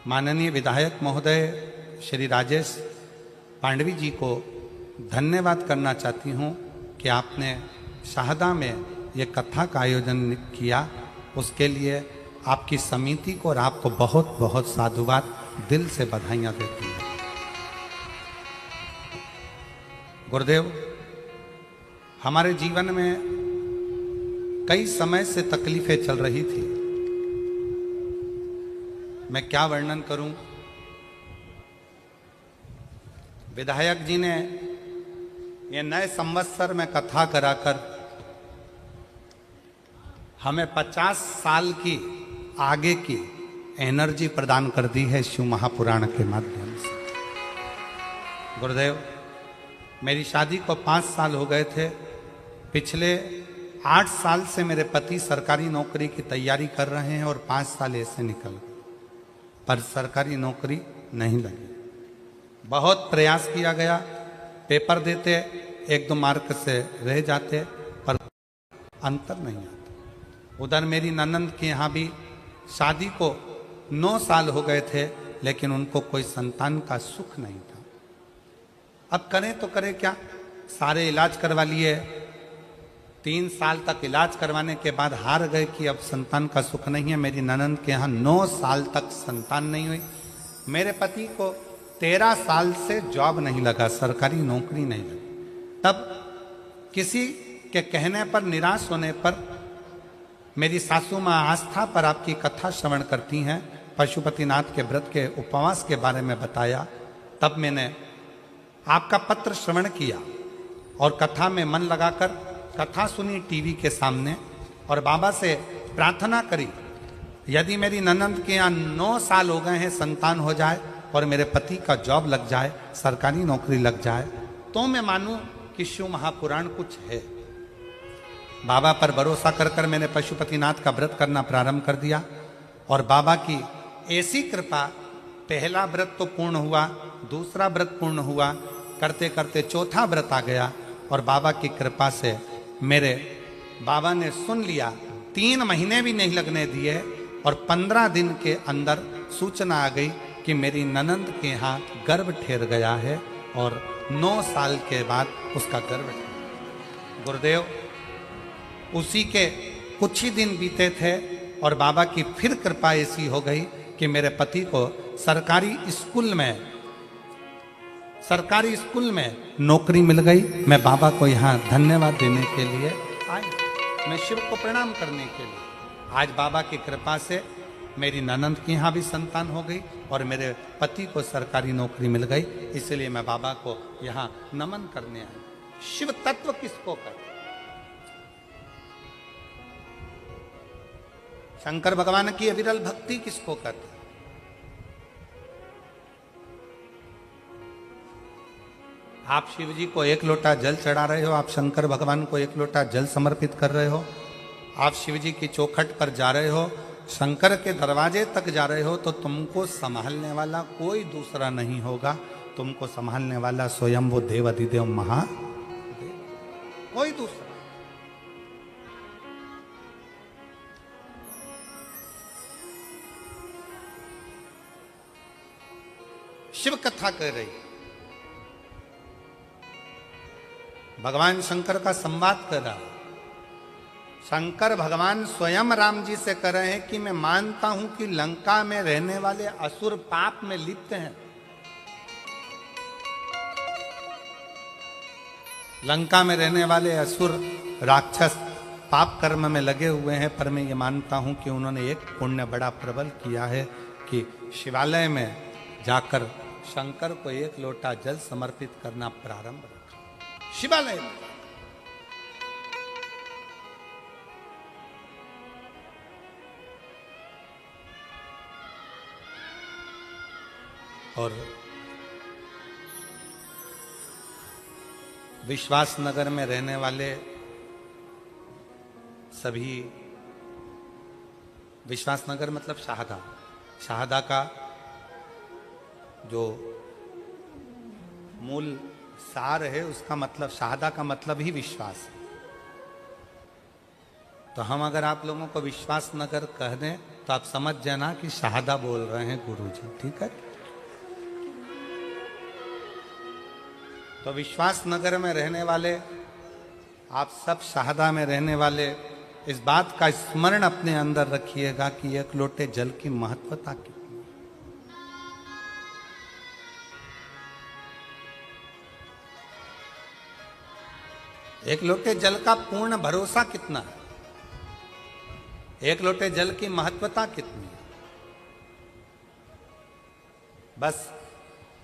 माननीय विधायक महोदय श्री राजेश पांडवी जी को धन्यवाद करना चाहती हूँ कि आपने शाहदा में ये कथा का आयोजन किया, उसके लिए आपकी समिति को और आपको बहुत बहुत साधुवाद, दिल से बधाइयाँ देती हूँ। गुरुदेव, हमारे जीवन में कई समय से तकलीफें चल रही थी, मैं क्या वर्णन करूं। विधायक जी ने ये नए संवत्सर में कथा कराकर हमें 50 साल की आगे की एनर्जी प्रदान कर दी है शिव महापुराण के माध्यम से। गुरुदेव, मेरी शादी को 5 साल हो गए थे। पिछले 8 साल से मेरे पति सरकारी नौकरी की तैयारी कर रहे हैं और 5 साल ऐसे निकल गए, पर सरकारी नौकरी नहीं लगी। बहुत प्रयास किया गया, पेपर देते 1-2 मार्क से रह जाते, पर अंतर नहीं आता। उधर मेरी ननंद के यहाँ भी शादी को 9 साल हो गए थे, लेकिन उनको कोई संतान का सुख नहीं था। अब करें तो करें क्या? सारे इलाज करवा लिए, 3 साल तक इलाज करवाने के बाद हार गए कि अब संतान का सुख नहीं है। मेरी ननंद के यहाँ 9 साल तक संतान नहीं हुई। मेरे पति को 13 साल से जॉब नहीं लगा, सरकारी नौकरी नहीं लगी। तब किसी के कहने पर, निराश होने पर, मेरी सासू माँ आस्था पर आपकी कथा श्रवण करती हैं, पशुपतिनाथ के व्रत के उपवास के बारे में बताया। तब मैंने आपका पत्र श्रवण किया और कथा में मन लगाकर कथा सुनी टीवी के सामने, और बाबा से प्रार्थना करी, यदि मेरी ननंद के यहाँ 9 साल हो गए हैं, संतान हो जाए और मेरे पति का जॉब लग जाए, सरकारी नौकरी लग जाए, तो मैं मानूं कि शिव महापुराण कुछ है। बाबा पर भरोसा कर कर मैंने पशुपतिनाथ का व्रत करना प्रारंभ कर दिया, और बाबा की ऐसी कृपा, पहला व्रत तो पूर्ण हुआ, दूसरा व्रत पूर्ण हुआ, करते करते चौथा व्रत आ गया, और बाबा की कृपा से मेरे बाबा ने सुन लिया। 3 महीने भी नहीं लगने दिए और 15 दिन के अंदर सूचना आ गई कि मेरी ननंद के यहाँ गर्भ ठहर गया है, और 9 साल के बाद उसका गर्भ ठहरा। गुरुदेव, उसी के कुछ ही दिन बीते थे और बाबा की फिर कृपा ऐसी हो गई कि मेरे पति को सरकारी स्कूल में नौकरी मिल गई। मैं बाबा को यहाँ धन्यवाद देने के लिए आया, मैं शिव को प्रणाम करने के लिए। आज बाबा की कृपा से मेरी ननंद के यहाँ भी संतान हो गई और मेरे पति को सरकारी नौकरी मिल गई, इसलिए मैं बाबा को यहाँ नमन करने आया। शिव तत्व किसको कहते? शंकर भगवान की अविरल भक्ति किसको कहते? आप शिव जी को 1 लोटा जल चढ़ा रहे हो, आप शंकर भगवान को 1 लोटा जल समर्पित कर रहे हो, आप शिव जी की चौखट पर जा रहे हो, शंकर के दरवाजे तक जा रहे हो, तो तुमको संभालने वाला कोई दूसरा नहीं होगा। तुमको संभालने वाला स्वयं वो देव अधिदेव महादेव, कोई दूसरा। शिव कथा कह रही, भगवान शंकर का संवाद कर रहा। शंकर भगवान स्वयं राम जी से कह रहे हैं कि मैं मानता हूं कि लंका में रहने वाले असुर पाप में लिप्त हैं, लंका में रहने वाले असुर राक्षस पाप कर्म में लगे हुए हैं, पर मैं ये मानता हूं कि उन्होंने एक पुण्य बड़ा प्रबल किया है कि शिवालय में जाकर शंकर को 1 लोटा जल समर्पित करना प्रारंभ रखा। शिवालय में और विश्वास नगर में रहने वाले सभी, विश्वास नगर मतलब शाहदा का जो मूल सार है, उसका मतलब शाहदा का मतलब ही विश्वास है। तो हम अगर आप लोगों को विश्वास नगर कह दें तो आप समझ जाना कि शाहदा बोल रहे हैं गुरुजी, ठीक है? तो विश्वास नगर में रहने वाले आप सब, शाहदा में रहने वाले, इस बात का स्मरण अपने अंदर रखिएगा कि 1 लोटे जल की महत्वता कितनी। 1 लोटे जल का पूर्ण भरोसा कितना है, 1 लोटे जल की महत्वता कितनी है। बस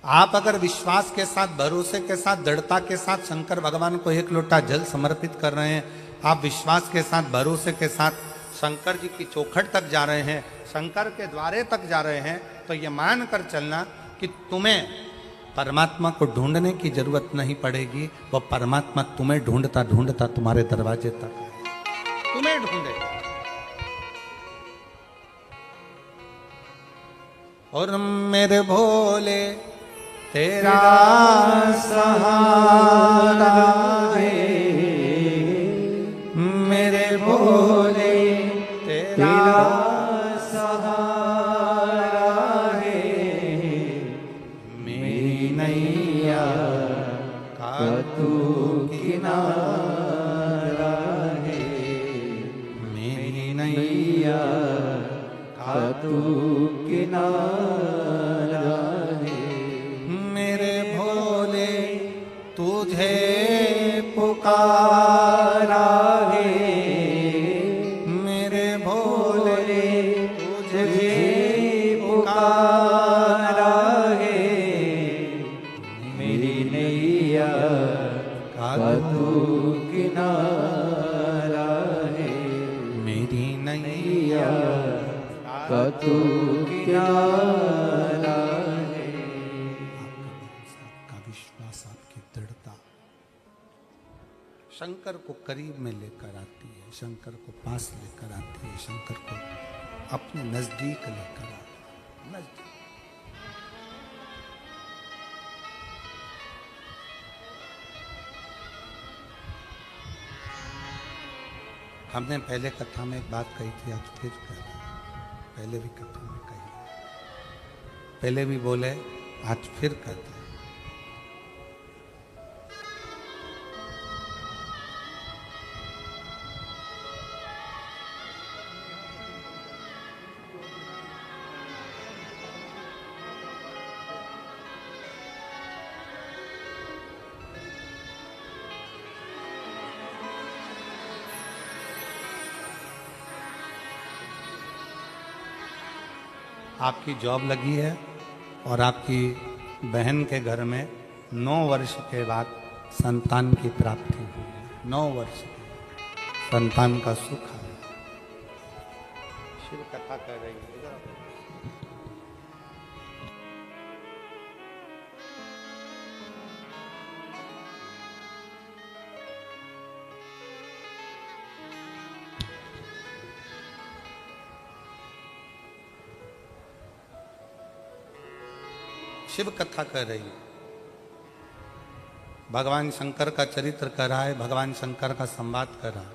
आप अगर विश्वास के साथ, भरोसे के साथ, दृढ़ता के साथ शंकर भगवान को एक लोटा जल समर्पित कर रहे हैं, आप विश्वास के साथ, भरोसे के साथ शंकर जी की चौखट तक जा रहे हैं, शंकर के द्वारे तक जा रहे हैं, तो ये मान कर चलना कि तुम्हें परमात्मा को ढूंढने की जरूरत नहीं पड़ेगी। वो परमात्मा तुम्हें ढूंढता ढूंढता तुम्हारे दरवाजे तक आएगा, तुम्हें ढूंढेगा। और मेरे भोले तेरा सहारा है, मेरे भोले तेरा सहारा है, मेरी नैया का तू किनारा है, मेरी नैया का तू किनारा है, मेरे भोले तुझे पुकारा है, मेरे भोले तुझे पुकारा है, मेरी नैया का तू किनारा है, मेरी नैया का तू किनारा है। आपका विश्वास, आपकी दृढ़ता शंकर को करीब में लेकर आती है, शंकर को पास लेकर आती है, शंकर को अपने नजदीक लेकर आती है। नजदीक हमने पहले कथा में एक बात कही थी, आज फिर कह रहे हैं, पहले भी कथा में कही, पहले भी बोले, आज फिर कहते हैं। आपकी जॉब लगी है और आपकी बहन के घर में 9 वर्ष के बाद संतान की प्राप्ति हुई है। 9 वर्ष संतान का सुख है। शिव कथा कर रही है। शिव कथा कर रही है। भगवान शंकर का चरित्र कर रहा है, भगवान शंकर का संवाद कर रहा है।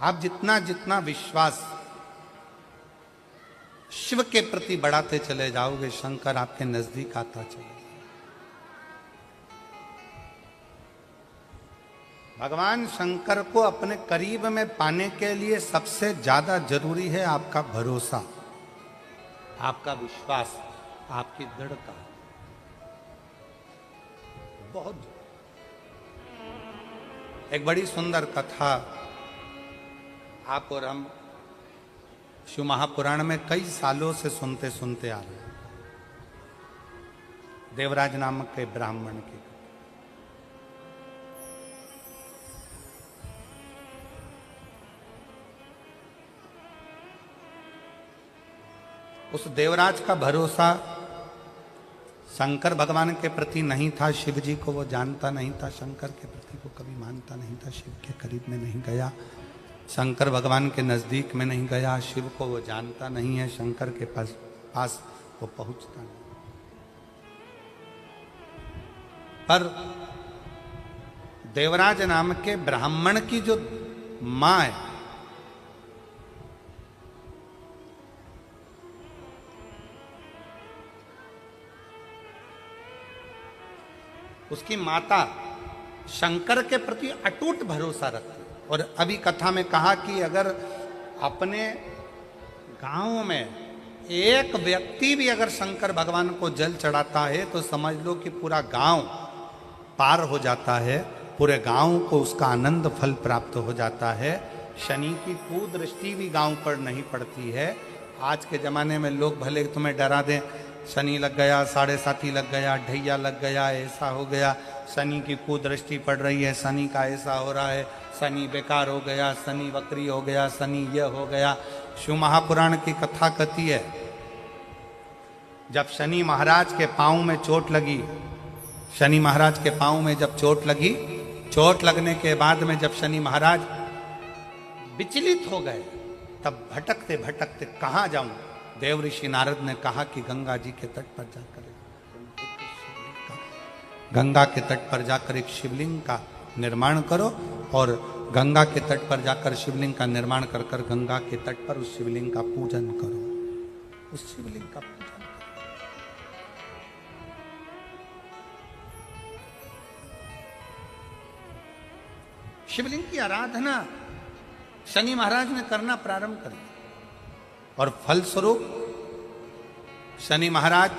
आप जितना जितना विश्वास शिव के प्रति बढ़ाते चले जाओगे, शंकर आपके नजदीक आता चलेगा। भगवान शंकर को अपने करीब में पाने के लिए सबसे ज्यादा जरूरी है आपका भरोसा, आपका विश्वास, आपकी दृढ़ता। बहुत एक बड़ी सुंदर कथा आप और हम शिव महापुराण में कई सालों से सुनते सुनते आ रहे हैं। देवराज नामक के ब्राह्मण की। उस देवराज का भरोसा शंकर भगवान के प्रति नहीं था, शिव जी को वो जानता नहीं था, शंकर के प्रति वो कभी मानता नहीं था, शिव के करीब में नहीं गया, शंकर भगवान के नजदीक में नहीं गया, शिव को वो जानता नहीं है, शंकर के पास वो पहुंचता नहीं। पर देवराज नाम के ब्राह्मण की जो मां है, उसकी माता शंकर के प्रति अटूट भरोसा रखती। और अभी कथा में कहा कि अगर अपने गांव में एक व्यक्ति भी अगर शंकर भगवान को जल चढ़ाता है तो समझ लो कि पूरा गांव पार हो जाता है, पूरे गांव को उसका आनंद फल प्राप्त हो जाता है। शनि की कुदृष्टि भी गांव पर नहीं पड़ती है आज के ज़माने में लोग भले तुम्हें डरा दें, शनि लग गया, साढ़े साथी लग गया, ढैया लग गया, ऐसा हो गया, शनि की कुदृष्टि पड़ रही है, शनि का ऐसा हो रहा है, शनि बेकार हो गया, शनि वक्री हो गया, शनि यह हो गया। शिव महापुराण की कथा कहती है, जब शनि महाराज के पाँव में चोट लगी, शनि महाराज के पाँव में जब चोट लगी, चोट लगने के बाद में जब शनि महाराज विचलित हो गए, तब भटकते भटकते कहाँ जाऊं, देव ऋषि नारद ने कहा कि गंगा जी के तट पर जाकर, गंगा के तट पर जाकर एक शिवलिंग का निर्माण करो, और गंगा के तट पर जाकर शिवलिंग का निर्माण कर कर गंगा के तट पर उस शिवलिंग का पूजन करो, उस शिवलिंग का पूजन करो। शिवलिंग की आराधना शनि महाराज ने करना प्रारंभ कर दिया, और फलस्वरूप शनि महाराज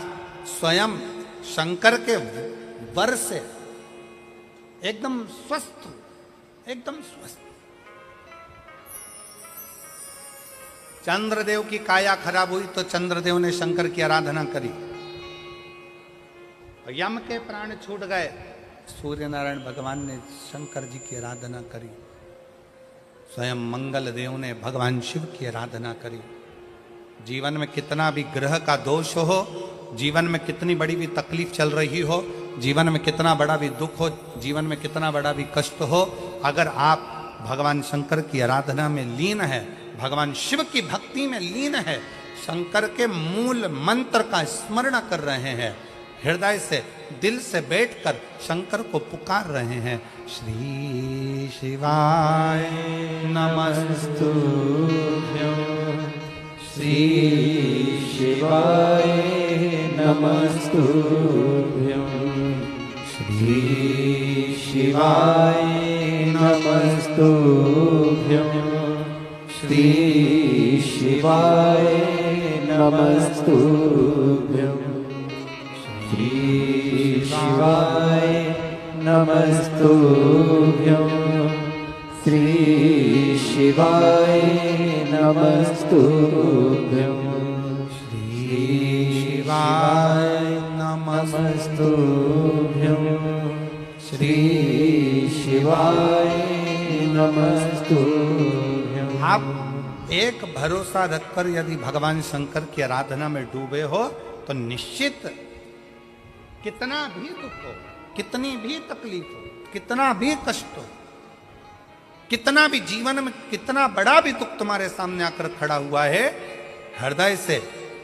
स्वयं शंकर के वर से एकदम स्वस्थ, एकदम स्वस्थ। चंद्रदेव की काया खराब हुई तो चंद्रदेव ने शंकर की आराधना करी, यम के प्राण छूट गए, सूर्य नारायण भगवान ने शंकर जी की आराधना करी, स्वयं मंगल देव ने भगवान शिव की आराधना करी। जीवन में कितना भी ग्रह का दोष हो, जीवन में कितनी बड़ी भी तकलीफ चल रही हो, जीवन में कितना बड़ा भी दुख हो, जीवन में कितना बड़ा भी कष्ट हो, अगर आप भगवान शंकर की आराधना में लीन है, भगवान शिव की भक्ति में लीन है, शंकर के मूल मंत्र का स्मरण कर रहे हैं, हृदय से दिल से बैठकर शंकर को पुकार रहे हैं, श्री शिवाय नमस्तुभ्यं, श्री शिवाय नमस्तुभ्यं, श्री शिवाय नमस्तुभ्यं, श्री शिवाय नमस्तुभ्यं, श्री शिवाय नमस्तुभ्यं, श्री शिवाय नमस्तुभ्यं, श्री शिवाय नमस्तुभ्यं, श्री शिवाय नमस्तुभ्यं। आप एक भरोसा रखकर यदि भगवान शंकर की आराधना में डूबे हो तो निश्चित कितना भी दुख हो, कितनी भी तकलीफ हो, कितना भी कष्ट हो, कितना भी जीवन में कितना बड़ा भी दुख तुम्हारे सामने आकर खड़ा हुआ है, हृदय से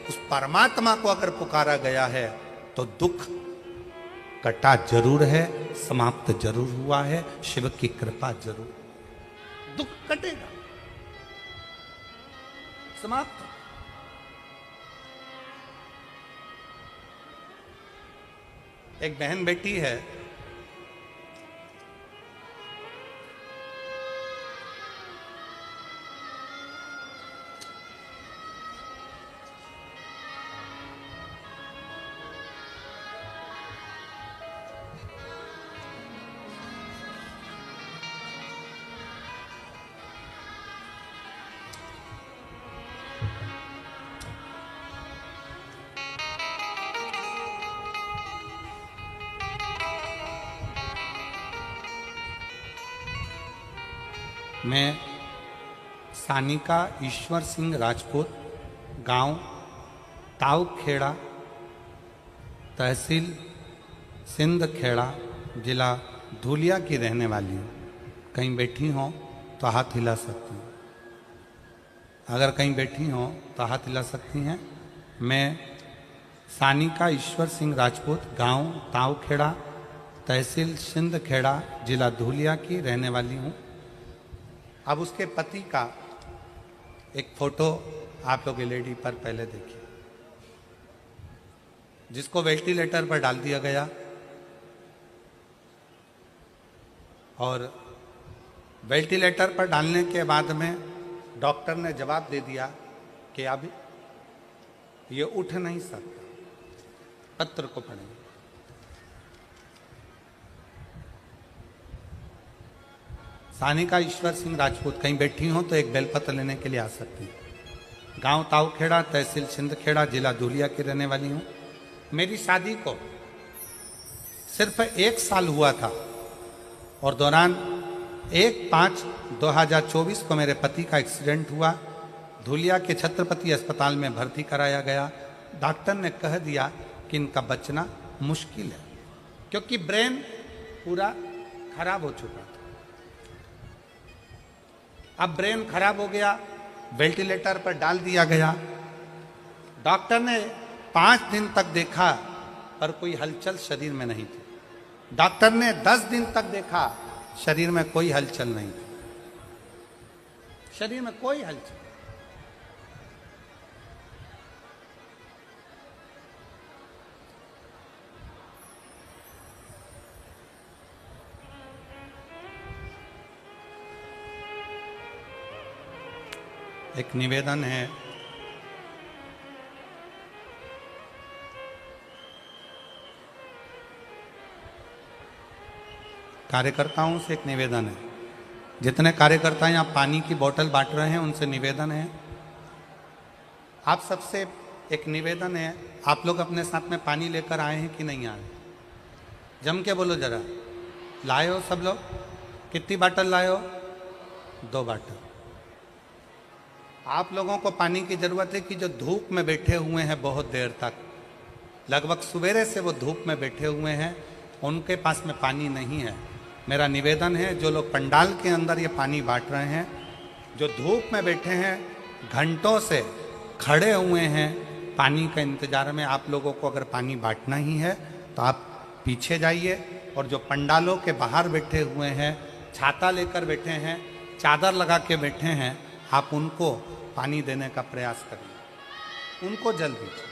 उस परमात्मा को अगर पुकारा गया है तो दुख कटा जरूर है, समाप्त जरूर हुआ है, शिव की कृपा जरूर, दुख कटेगा, समाप्त। एक बहन बेटी है, मैं सानिका ईश्वर सिंह राजपूत, गांव तावखेड़ा, तहसील सिंध खेड़ा, जिला धुलिया की रहने वाली हूँ। कहीं बैठी हो तो हाथ हिला सकती हूँ, अगर कहीं बैठी हो तो हाथ हिला सकती हैं। मैं सानिका ईश्वर सिंह राजपूत, गांव तावखेड़ा, तहसील सिंध खेड़ा, जिला धुलिया की रहने वाली हूँ। अब उसके पति का एक फोटो आप लोग एलईडी पर पहले देखिए, जिसको वेंटिलेटर पर डाल दिया गया, और वेंटिलेटर पर डालने के बाद में डॉक्टर ने जवाब दे दिया कि अब ये उठ नहीं सकता। पत्र को पढ़ेंगे। सानिका ईश्वर सिंह राजपूत, कहीं बैठी हो तो एक बेलपत्र लेने के लिए आ सकती है। गांव ताऊखेड़ा, तहसील छिंदखेड़ा, जिला धुलिया की रहने वाली हूँ। मेरी शादी को सिर्फ 1 साल हुआ था और दौरान 1/5/2024 को मेरे पति का एक्सीडेंट हुआ। धुलिया के छत्रपति अस्पताल में भर्ती कराया गया। डॉक्टर ने कह दिया कि इनका बचना मुश्किल है, क्योंकि ब्रेन पूरा खराब हो चुका था। अब ब्रेन खराब हो गया, वेंटिलेटर पर डाल दिया गया। डॉक्टर ने 5 दिन तक देखा पर कोई हलचल शरीर में नहीं थी। डॉक्टर ने 10 दिन तक देखा, शरीर में कोई हलचल नहीं थी। शरीर में कोई हलचल। एक निवेदन है, कार्यकर्ताओं से एक निवेदन है। जितने कार्यकर्ता यहाँ पानी की बोतल बांट रहे हैं उनसे निवेदन है, आप सबसे एक निवेदन है, आप लोग अपने साथ में पानी लेकर आए हैं कि नहीं आए? जम के बोलो जरा। लाए हो सब लोग? कितनी बाटल लाए हो? 2 बाटल। आप लोगों को पानी की जरूरत है कि जो धूप में बैठे हुए हैं बहुत देर तक, लगभग सवेरे से वो धूप में बैठे हुए हैं, उनके पास में पानी नहीं है। मेरा निवेदन है, जो लोग पंडाल के अंदर ये पानी बांट रहे हैं, जो धूप में बैठे हैं, घंटों से खड़े हुए हैं पानी का इंतजार में, आप लोगों को अगर पानी बांटना ही है तो आप पीछे जाइए। और जो पंडालों के बाहर बैठे हुए हैं, छाता लेकर बैठे हैं, चादर लगा के बैठे हैं, आप उनको पानी देने का प्रयास करिए, उनको जल दीजिए।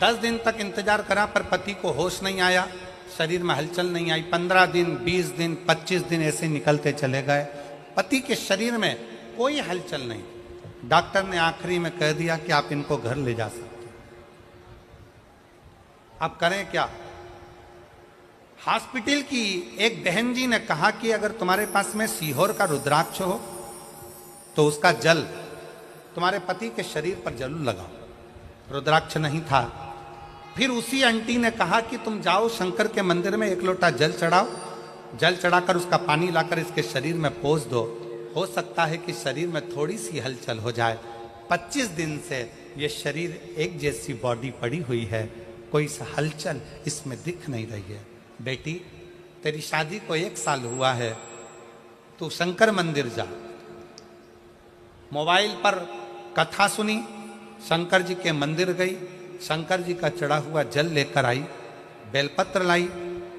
दस दिन तक इंतजार करा पर पति को होश नहीं आया, शरीर में हलचल नहीं आई। 15 दिन, 20 दिन, 25 दिन ऐसे निकलते चले गए, पति के शरीर में कोई हलचल नहीं। डॉक्टर ने आखिरी में कह दिया कि आप इनको घर ले जा सकते हैं। अब करें क्या? हॉस्पिटल की एक बहन जी ने कहा कि अगर तुम्हारे पास में सीहोर का रुद्राक्ष हो तो उसका जल तुम्हारे पति के शरीर पर जरूर लगाओ। रुद्राक्ष नहीं था। फिर उसी आंटी ने कहा कि तुम जाओ शंकर के मंदिर में 1 लोटा जल चढ़ाओ, जल चढ़ाकर उसका पानी लाकर इसके शरीर में पोंछ दो, हो सकता है कि शरीर में थोड़ी सी हलचल हो जाए। 25 दिन से ये शरीर एक जैसी बॉडी पड़ी हुई है, कोई सा हलचल इसमें दिख नहीं रही है। बेटी, तेरी शादी को 1 साल हुआ है, तू शंकर मंदिर जा। मोबाइल पर कथा सुनी, शंकर जी के मंदिर गई, शंकर जी का चढ़ा हुआ जल लेकर आई, बेलपत्र लाई,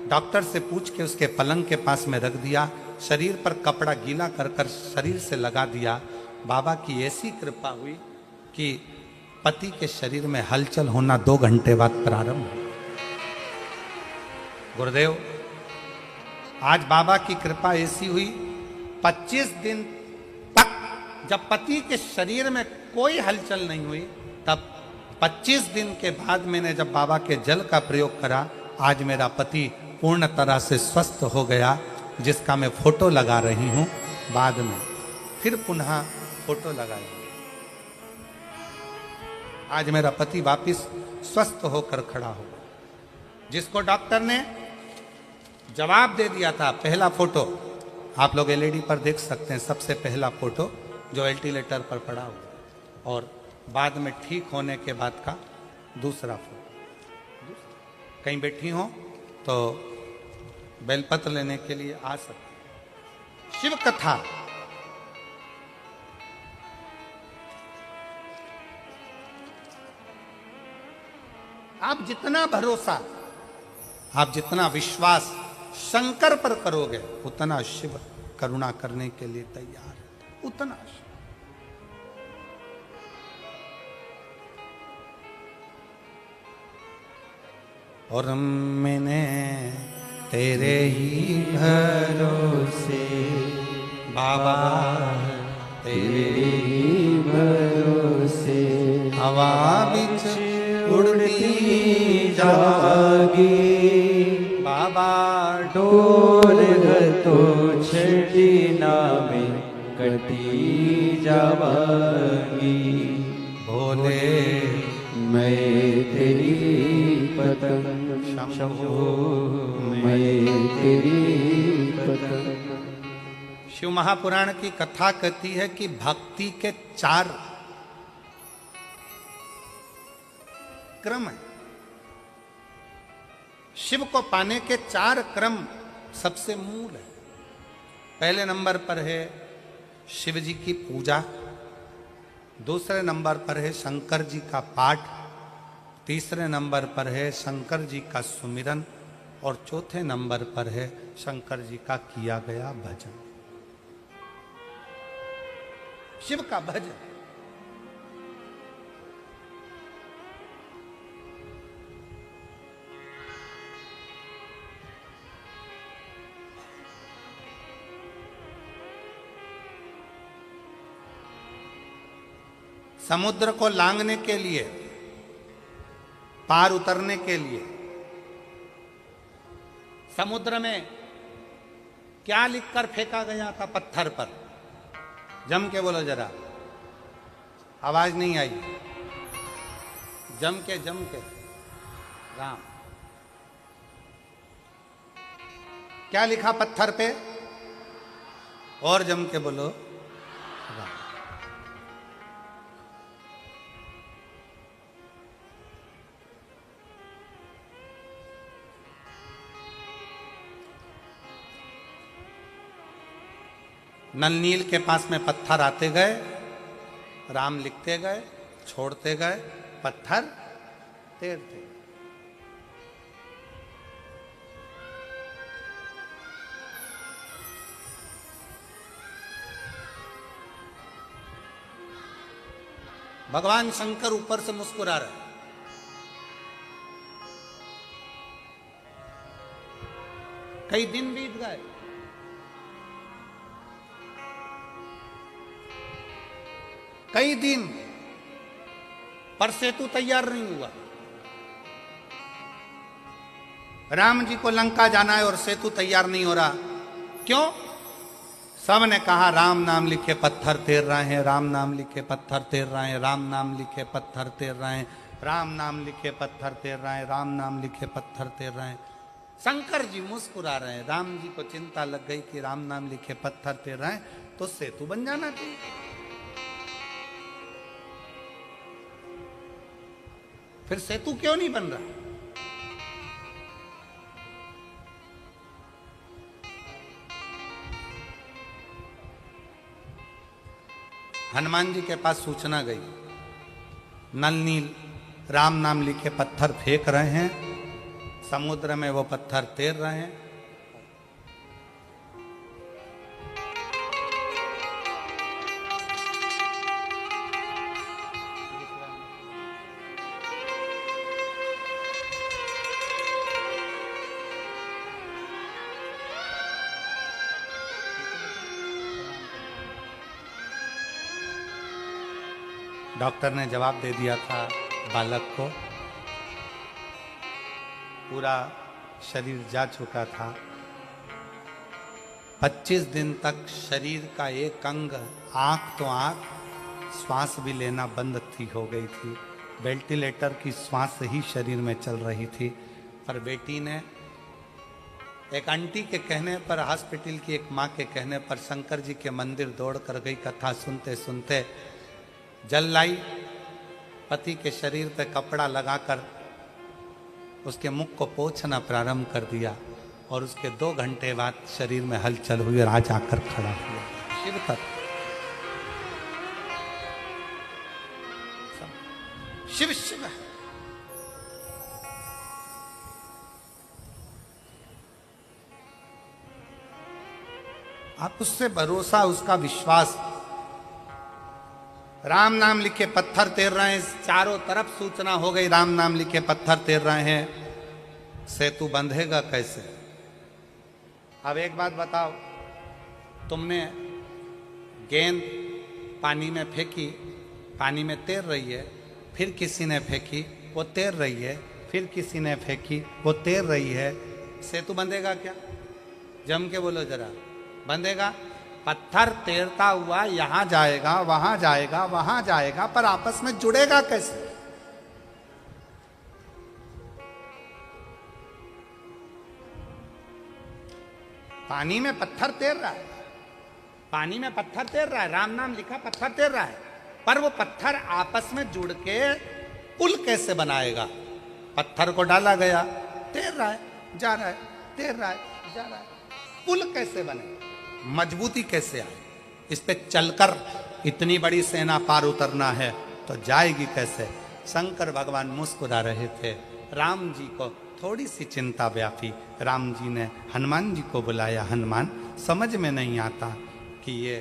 डॉक्टर से पूछ के उसके पलंग के पास में रख दिया, शरीर पर कपड़ा गीला कर कर शरीर से लगा दिया। बाबा की ऐसी कृपा हुई कि पति के शरीर में हलचल होना 2 घंटे बाद प्रारंभ हुआ। गुरुदेव, आज बाबा की कृपा ऐसी हुई, 25 दिन तक जब पति के शरीर में कोई हलचल नहीं हुई, तब 25 दिन के बाद मैंने जब बाबा के जल का प्रयोग करा, आज मेरा पति पूर्ण तरह से स्वस्थ हो गया, जिसका मैं फोटो लगा रही हूं। बाद में फिर पुनः फोटो लगाई। आज मेरा पति वापिस स्वस्थ होकर खड़ा हो, जिसको डॉक्टर ने जवाब दे दिया था। पहला फोटो आप लोग एलईडी पर देख सकते हैं, सबसे पहला फोटो जो वेंटिलेटर पर पड़ा हुआ, और बाद में ठीक होने के बाद का दूसरा फोटो। कहीं बैठी हो तो बेलपत्र लेने के लिए आ सकते। शिव कथा, आप जितना भरोसा, आप जितना विश्वास शंकर पर करोगे, उतना शिव करुणा करने के लिए तैयार है, उतना शिव। और मैंने तेरे ही भरोसे बाबा, तेरे ही भरोसे हवा बिच उड़ती जागी, बाबा डोर तो नामे कटी जावांगी। भोले मैं तेरी पतंग शंभो, मैं तेरी पतंग। शिव महापुराण की कथा कहती है कि भक्ति के 4 क्रम है। शिव को पाने के 4 क्रम सबसे मूल है। पहले नंबर पर है शिव जी की पूजा, दूसरे नंबर पर है शंकर जी का पाठ, तीसरे नंबर पर है शंकर जी का सुमिरन और चौथे नंबर पर है शंकर जी का किया गया भजन। शिव का भजन। समुद्र को लांघने के लिए, पार उतरने के लिए समुद्र में क्या लिखकर फेंका गया था पत्थर पर? जम के बोलो जरा, आवाज नहीं आई। जम के राम। क्या लिखा पत्थर पे? और जम के बोलो राम। नल नील के पास में पत्थर आते गए, राम लिखते गए, छोड़ते गए, पत्थर तैरते गए। भगवान शंकर ऊपर से मुस्कुरा रहे। कई दिन बीत गए, कई दिन, पर सेतु तैयार नहीं हुआ। राम जी को लंका जाना है और सेतु तैयार नहीं हो रहा। क्यों? सब ने कहा राम नाम लिखे पत्थर तैर रहे हैं, राम नाम लिखे पत्थर तैर रहे हैं, राम नाम लिखे पत्थर तैर रहे हैं, राम नाम लिखे पत्थर तैर रहे हैं, राम नाम लिखे पत्थर तैर रहे हैं। शंकर जी मुस्कुरा रहे हैं। राम जी को चिंता लग गई कि राम नाम लिखे पत्थर तैर रहे हैं तो सेतु बन जाना चाहिए। फिर सेतु क्यों नहीं बन रहा? हनुमान जी के पास सूचना गई, नल नील राम नाम लिखे पत्थर फेंक रहे हैं, समुद्र में वो पत्थर तैर रहे हैं। डॉक्टर ने जवाब दे दिया था बालक को, पूरा शरीर जा चुका था। 25 दिन तक शरीर का एक अंग, आंख तो आंख, श्वास भी लेना बंद थी हो गई थी। वेंटिलेटर की श्वास ही शरीर में चल रही थी। पर बेटी ने एक आंटी के कहने पर, हॉस्पिटल की एक माँ के कहने पर शंकर जी के मंदिर दौड़ कर गई। कथा सुनते सुनते जल लाई, पति के शरीर पे कपड़ा लगाकर उसके मुख को पोंछना प्रारंभ कर दिया और उसके 2 घंटे बाद शरीर में हलचल हुई और आज आकर खड़ा हुआ। शिव तत्व, शिव शिव है। आप उससे भरोसा, उसका विश्वास। राम नाम लिखे पत्थर तैर रहे हैं, चारों तरफ सूचना हो गई राम नाम लिखे पत्थर तैर रहे हैं। सेतु बंधेगा कैसे? अब एक बात बताओ, तुमने गेंद पानी में फेंकी, पानी में तैर रही है, फिर किसी ने फेंकी, वो तैर रही है, फिर किसी ने फेंकी, वो तैर रही है। सेतु बंधेगा क्या? जम के बोलो जरा, बंधेगा? पत्थर तैरता हुआ यहां जाएगा, वहां जाएगा, वहां जाएगा, पर आपस में जुड़ेगा कैसे? पानी में पत्थर तैर रहा है, पानी में पत्थर तैर रहा है, राम नाम लिखा पत्थर तैर रहा है, पर वो पत्थर आपस में जुड़ के पुल कैसे बनाएगा? पत्थर को डाला गया, तैर रहा है, जा रहा है, तैर रहा है, जा रहा है, पुल कैसे बने? मजबूती कैसे आए? इस पे चलकर इतनी बड़ी सेना पार उतरना है तो जाएगी कैसे? शंकर भगवान मुस्कुरा रहे थे। राम जी को थोड़ी सी चिंता व्यापी। राम जी ने हनुमान जी को बुलाया। हनुमान, समझ में नहीं आता कि ये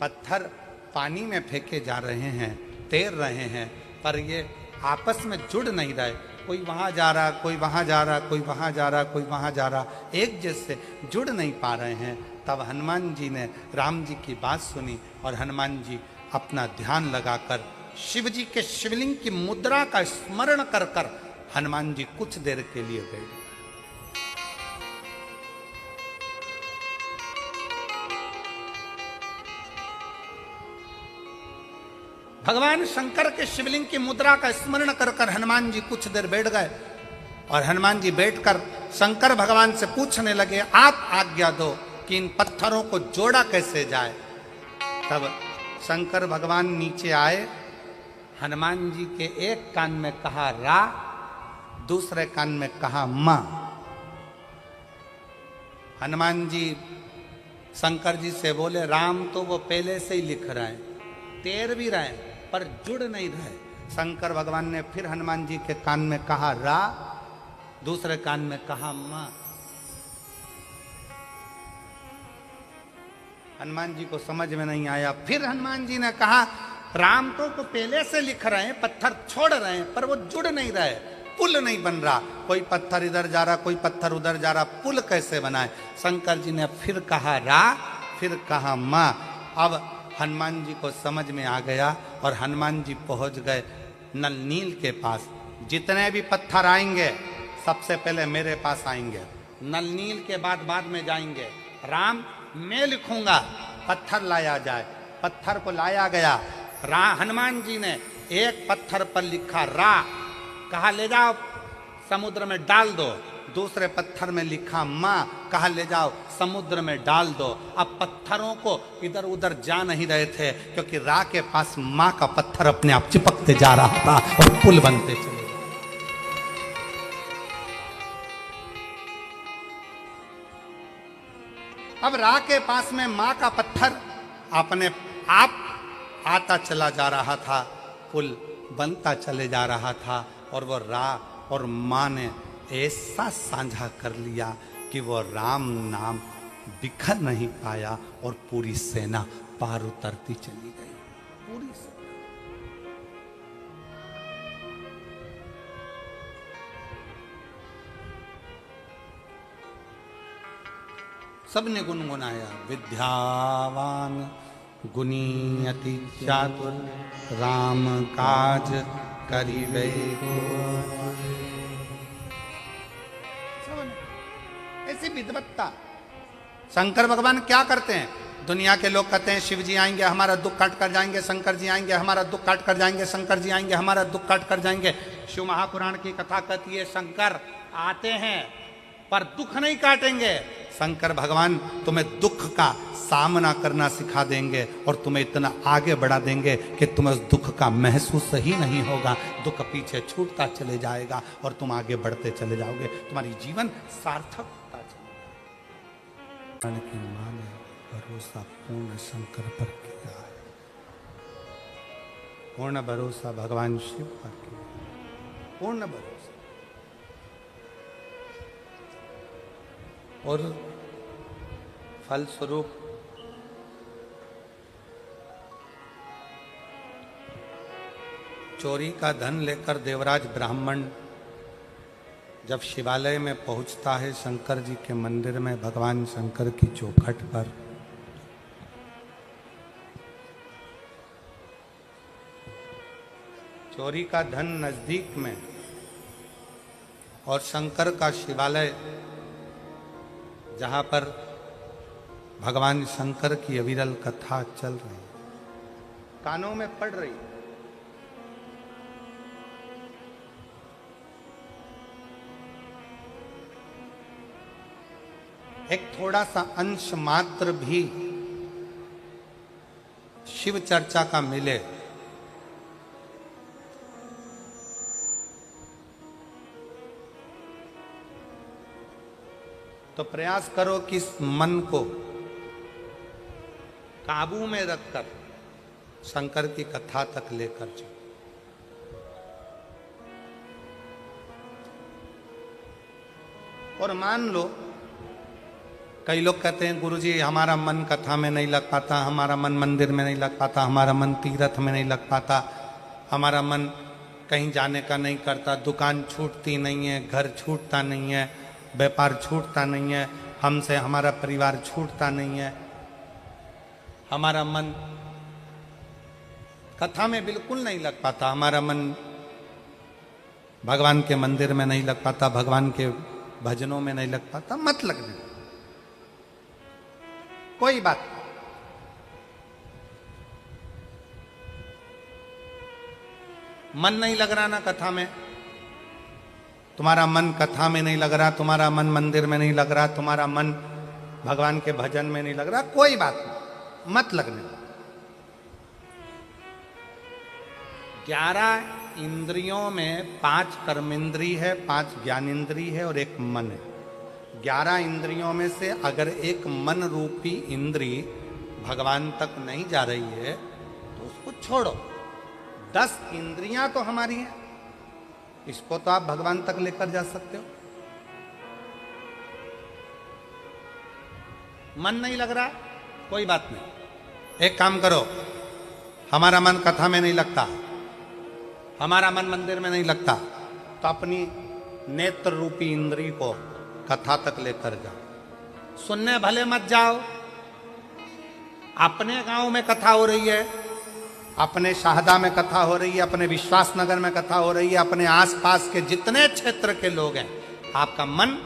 पत्थर पानी में फेंके जा रहे हैं, तैर रहे हैं, पर ये आपस में जुड़ नहीं रहे। कोई वहाँ जा रहा, कोई वहाँ जा रहा, कोई वहाँ जा रहा, कोई वहाँ जा रहा, एक जैसे जुड़ नहीं पा रहे हैं। तब हनुमान जी ने राम जी की बात सुनी और हनुमान जी अपना ध्यान लगाकर शिव जी के शिवलिंग की मुद्रा का स्मरण कर कर हनुमान जी कुछ देर के लिए गए। भगवान शंकर के शिवलिंग की मुद्रा का स्मरण कर कर हनुमान जी कुछ देर बैठ गए और हनुमान जी बैठकर शंकर भगवान से पूछने लगे, आप आज्ञा दो कि इन पत्थरों को जोड़ा कैसे जाए। तब शंकर भगवान नीचे आए, हनुमान जी के एक कान में कहा रा, दूसरे कान में कहा मां। हनुमान जी शंकर जी से बोले, राम तो वो पहले से ही लिख रहे हैं, तैर भी रहे हैं, पर जुड़ नहीं रहे। शंकर भगवान ने फिर हनुमान जी के कान में कहा रा, दूसरे कान में कहा मां। हनुमान जी को समझ में नहीं आया। फिर हनुमान जी ने कहा, राम तो पहले से लिख रहे हैं, पत्थर छोड़ रहे हैं, पर वो जुड़ नहीं रहे, पुल नहीं बन रहा। कोई पत्थर इधर जा रहा, कोई पत्थर उधर जा रहा, पुल कैसे बनाए? शंकर जी ने फिर कहा रा, फिर कहा मां। अब हनुमान जी को समझ में आ गया और हनुमान जी पहुंच गए नल नील के पास। जितने भी पत्थर आएंगे सबसे पहले मेरे पास आएंगे, नल नील के बाद में जाएंगे। राम, मैं लिखूंगा, पत्थर लाया जाए। पत्थर को लाया गया। हनुमान जी ने एक पत्थर पर लिखा रा, कहा ले जाओ समुद्र में डाल दो। दूसरे पत्थर में लिखा मां, कहा ले जाओ समुद्र में डाल दो। अब पत्थरों को इधर उधर जा नहीं रहे थे, क्योंकि रा के पास मां का पत्थर अपने आप चिपकते जा रहा था और पुल बनते चले। अब रा के पास में मां का पत्थर अपने आप आता चला जा रहा था, पुल बनता चले जा रहा था। और वो रा और मां ने ऐसा साझा कर लिया कि वो राम नाम बिखर नहीं पाया और पूरी सेना पार उतरती चली गई। पूरी सेना। सबने गुनगुनाया, विद्यावान गुणी अति चातुर, राम काज करिबे। ऐसी विद्वत्ता। शंकर भगवान क्या करते हैं? दुनिया के लोग कहते हैं शिव जी आएंगे हमारा दुख काट कर जाएंगे, शंकर जी आएंगे हमारा दुख काट कर जाएंगे, शंकर जी आएंगे हमारा दुख काट कर जाएंगे। शिव महापुराण की कथा कहती है शंकर आते हैं पर दुख नहीं काटेंगे। शंकर भगवान तुम्हें दुख का सामना करना सिखा देंगे और तुम्हें इतना आगे बढ़ा देंगे कि तुम्हें उस दुख का महसूस ही नहीं होगा। दुख पीछे छूटता चले जाएगा और तुम आगे बढ़ते चले जाओगे, तुम्हारी जीवन सार्थक होता चलेगा। की मां ने भरोसा पूर्ण शंकर पर किया है, पूर्ण भरोसा भगवान शिव पर किया, पूर्ण भरोसा। और फलस्वरूप चोरी का धन लेकर देवराज ब्राह्मण जब शिवालय में पहुंचता है, शंकर जी के मंदिर में भगवान शंकर की चौखट पर, चोरी का धन नजदीक में और शंकर का शिवालय जहाँ पर भगवान शंकर की अविरल कथा चल रही है, कानों में पड़ रही है। एक थोड़ा सा अंश मात्र भी शिव चर्चा का मिले तो प्रयास करो कि इस मन को काबू में रखकर शंकर की कथा तक लेकर चलो। और मान लो, कई लोग कहते हैं गुरुजी हमारा मन कथा में नहीं लग पाता, हमारा मन मंदिर में नहीं लग पाता, हमारा मन तीर्थ में नहीं लग पाता, हमारा मन कहीं जाने का नहीं करता, दुकान छूटती नहीं है, घर छूटता नहीं है, व्यापार छूटता नहीं है, हमसे हमारा परिवार छूटता नहीं है, हमारा मन कथा में बिल्कुल नहीं लग पाता, हमारा मन भगवान के मंदिर में नहीं लग पाता, भगवान के भजनों में नहीं लग पाता। मत लगने, कोई बात नहीं। मन नहीं लग रहा ना कथा में, तुम्हारा मन कथा में नहीं लग रहा, तुम्हारा मन मंदिर में नहीं लग रहा, तुम्हारा मन भगवान के भजन में नहीं लग रहा, कोई बात नहीं, मत लगने। 11 इंद्रियों में 5 कर्मेंद्री है, 5 ज्ञानेंद्री है और एक मन है। 11 इंद्रियों में से अगर एक मन रूपी इंद्री भगवान तक नहीं जा रही है तो उसको छोड़ो। 10 इंद्रियां तो हमारी हैं, इसको तो आप भगवान तक लेकर जा सकते हो। मन नहीं लग रहा, कोई बात नहीं, एक काम करो, हमारा मन कथा में नहीं लगता, हमारा मन मंदिर में नहीं लगता, तो अपनी नेत्र रूपी इंद्री को कथा तक लेकर जाओ। सुनने भले मत जाओ, अपने गांव में कथा हो रही है, अपने शाहदा में कथा हो रही है, अपने विश्वास नगर में कथा हो रही है, अपने आसपास के जितने क्षेत्र के लोग हैं, आपका मन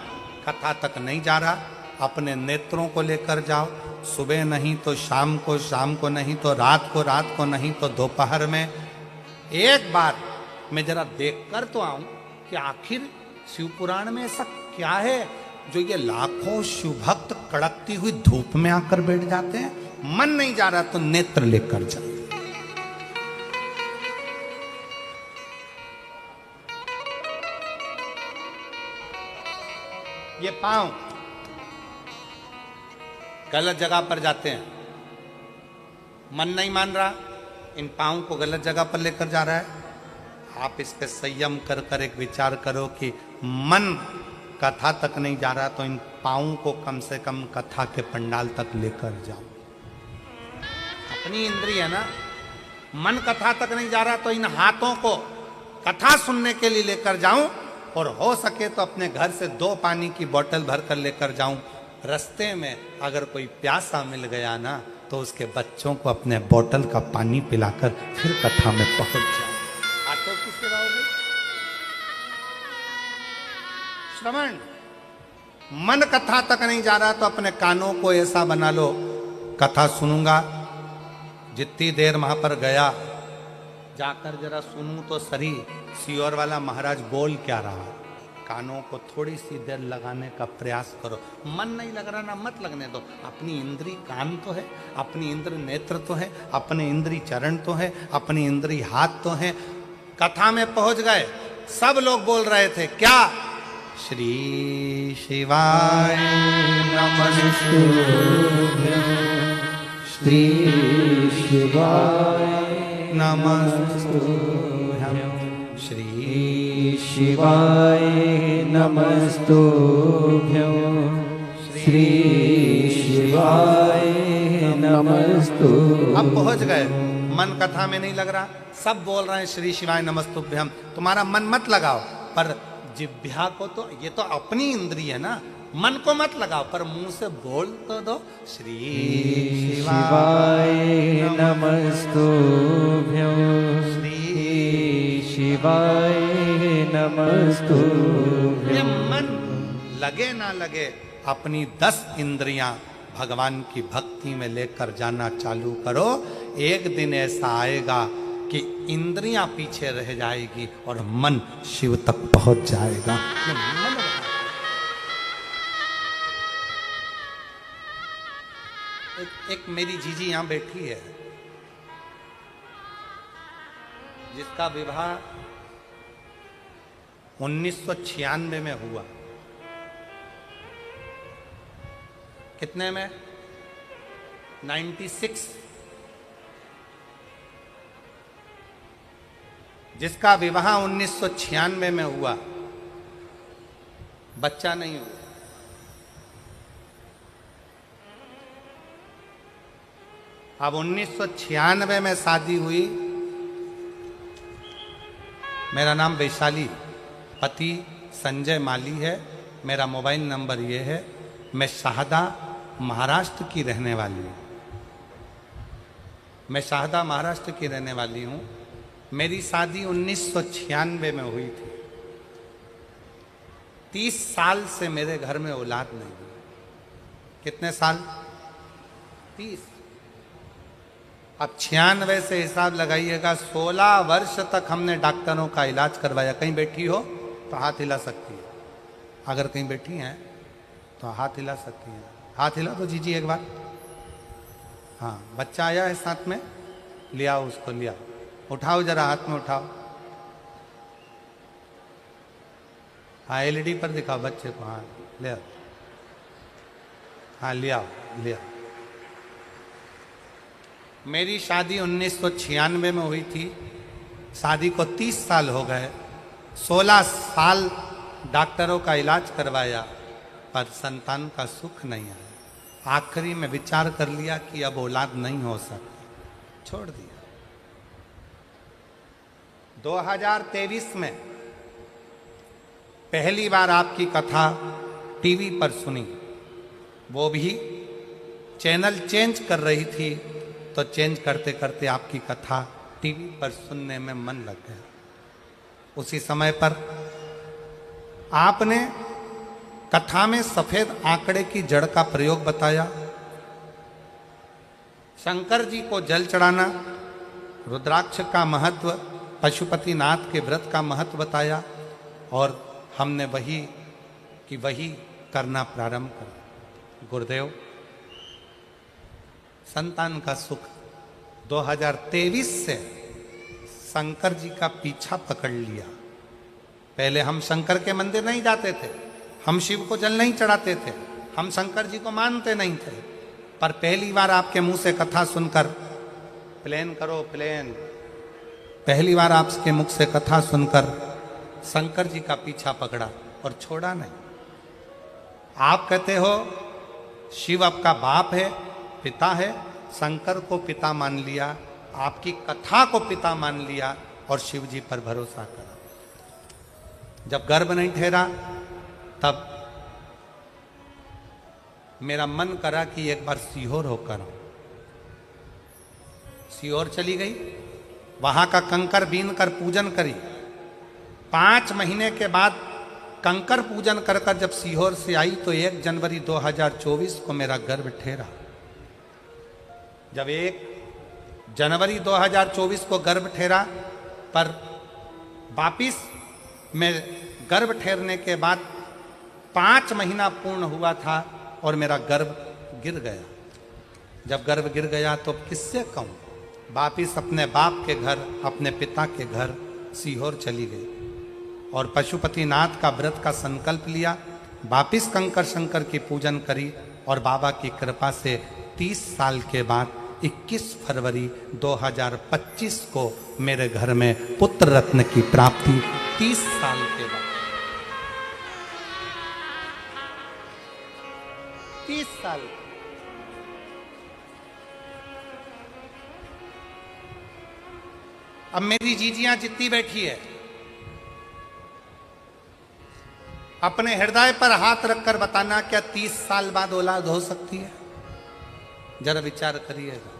कथा तक नहीं जा रहा, अपने नेत्रों को लेकर जाओ। सुबह नहीं तो शाम को, शाम को नहीं तो रात को नहीं तो दोपहर में। एक बार मैं जरा देख कर तो आऊं कि आखिर शिव पुराण में ऐसा क्या है जो ये लाखों शिव भक्त कड़कती हुई धूप में आकर बैठ जाते हैं। मन नहीं जा रहा तो नेत्र लेकर जाओ। ये पांव गलत जगह पर जाते हैं, मन नहीं मान रहा, इन पांव को गलत जगह पर लेकर जा रहा है। आप इस पे संयम कर कर एक विचार करो कि मन कथा तक नहीं जा रहा तो इन पांव को कम से कम कथा के पंडाल तक लेकर जाओ। अपनी इंद्रिय है ना, मन कथा तक नहीं जा रहा तो इन हाथों को कथा सुनने के लिए लेकर जाऊं, और हो सके तो अपने घर से 2 पानी की बोतल भर कर लेकर जाऊं। रास्ते में अगर कोई प्यासा मिल गया ना तो उसके बच्चों को अपने बोतल का पानी पिलाकर फिर कथा में पहुंच जाऊं। आटो की सेवा हो गई। श्रवण, मन कथा तक नहीं जा रहा तो अपने कानों को ऐसा बना लो, कथा सुनूंगा, जितनी देर वहां पर गया जाकर जरा सुनूं तो सही सियोर वाला महाराज बोल क्या रहा। कानों को थोड़ी सी देर लगाने का प्रयास करो। मन नहीं लग रहा ना, मत लगने दो। अपनी इंद्री कान तो है, अपनी इंद्री नेत्र तो है, अपने इंद्री चरण तो है, अपनी इंद्री हाथ तो है। कथा में पहुंच गए, सब लोग बोल रहे थे क्या? श्री शिवाय नमस्तुभ्यं, श्री शिवाय नमस्तुभ्यं, श्री शिवाय नमस्तुभ्यं, श्री शिवाय नमस्तुभ्यं। अब पहुंच गए, मन कथा में नहीं लग रहा, सब बोल रहे हैं श्री शिवाय नमस्तुभ्यं। तुम्हारा मन मत लगाओ, पर जिह्वा को तो, ये तो अपनी इंद्रिय है ना, मन को मत लगाओ, पर मुंह से बोल तो दो, श्री शिवाय नमस्तुभ्यं, श्री शिवाय नमस्तुभ्यं। ये मन लगे ना लगे, अपनी 10 इंद्रियां भगवान की भक्ति में लेकर जाना चालू करो। एक दिन ऐसा आएगा कि इंद्रियां पीछे रह जाएगी और मन शिव तक पहुंच जाएगा। ये मन एक मेरी जीजी यहां बैठी है, जिसका विवाह 1996 में हुआ। कितने में? 96। जिसका विवाह 1996 में हुआ, बच्चा नहीं हुआ। अब 1996 में शादी हुई। मेरा नाम वैशाली, पति संजय माली है। मेरा मोबाइल नंबर ये है। मैं शाहदा महाराष्ट्र की रहने वाली हूँ। मैं शाहदा महाराष्ट्र की रहने वाली हूँ। मेरी शादी 1996 में हुई थी। 30 साल से मेरे घर में औलाद नहीं हुई। कितने साल? 30। अब 96 से हिसाब लगाइएगा, 16 वर्ष तक हमने डॉक्टरों का इलाज करवाया। कहीं बैठी हो तो हाथ हिला सकती है। अगर कहीं बैठी हैं तो हाथ हिला सकती हैं। हाथ हिला दो जीजी एक बार। हाँ, बच्चा आया है साथ में, ले आओ उसको, ले आओ। उठाओ जरा, हाथ में उठाओ। हाँ, एलईडी पर दिखाओ बच्चे को। हाँ, ले आओ। हाँ, ले आओ, ले आओ। मेरी शादी 1996 में हुई थी। शादी को 30 साल हो गए। 16 साल डॉक्टरों का इलाज करवाया, पर संतान का सुख नहीं आया। आखिरी में विचार कर लिया कि अब औलाद नहीं हो सकती, छोड़ दिया। 2023 में पहली बार आपकी कथा टीवी पर सुनी। वो भी चैनल चेंज कर रही थी, तो चेंज करते करते आपकी कथा टीवी पर सुनने में मन लग गया। उसी समय पर आपने कथा में सफेद आंकड़े की जड़ का प्रयोग बताया, शंकर जी को जल चढ़ाना, रुद्राक्ष का महत्व, पशुपतिनाथ के व्रत का महत्व बताया, और हमने वही करना प्रारंभ कर। गुरुदेव, संतान का सुख 2023 से शंकर जी का पीछा पकड़ लिया। पहले हम शंकर के मंदिर नहीं जाते थे, हम शिव को जल नहीं चढ़ाते थे, हम शंकर जी को मानते नहीं थे। पर पहली बार आपके मुंह से कथा सुनकर, प्लेन करो प्लेन, पहली बार आपके मुख से कथा सुनकर शंकर जी का पीछा पकड़ा और छोड़ा नहीं। आप कहते हो शिव आपका बाप है, पिता है, शंकर को पिता मान लिया, आपकी कथा को पिता मान लिया और शिव जी पर भरोसा करा। जब गर्भ नहीं ठहरा, तब मेरा मन करा कि एक बार सीहोर होकर आऊं। सीहोर चली गई, वहां का कंकर बीन कर पूजन करी। 5 महीने के बाद कंकर पूजन कर कर जब सीहोर से आई, तो 1 जनवरी 2024 को मेरा गर्भ ठहरा। जब 1 जनवरी 2024 को गर्भ ठहरा, पर वापिस में गर्भ ठहरने के बाद 5 महीना पूर्ण हुआ था और मेरा गर्भ गिर गया। जब गर्भ गिर गया तो किससे कहूँ, वापिस अपने बाप के घर, अपने पिता के घर सीहोर चली गई और पशुपतिनाथ का व्रत का संकल्प लिया। वापिस कंकर शंकर की पूजन करी और बाबा की कृपा से 30 साल के बाद 21 फरवरी 2025 को मेरे घर में पुत्र रत्न की प्राप्ति। 30 साल के बाद, 30 साल। अब मेरी जीजियां जितनी बैठी है, अपने हृदय पर हाथ रखकर बताना, क्या 30 साल बाद औलाद हो सकती है? जरा विचार करिएगा।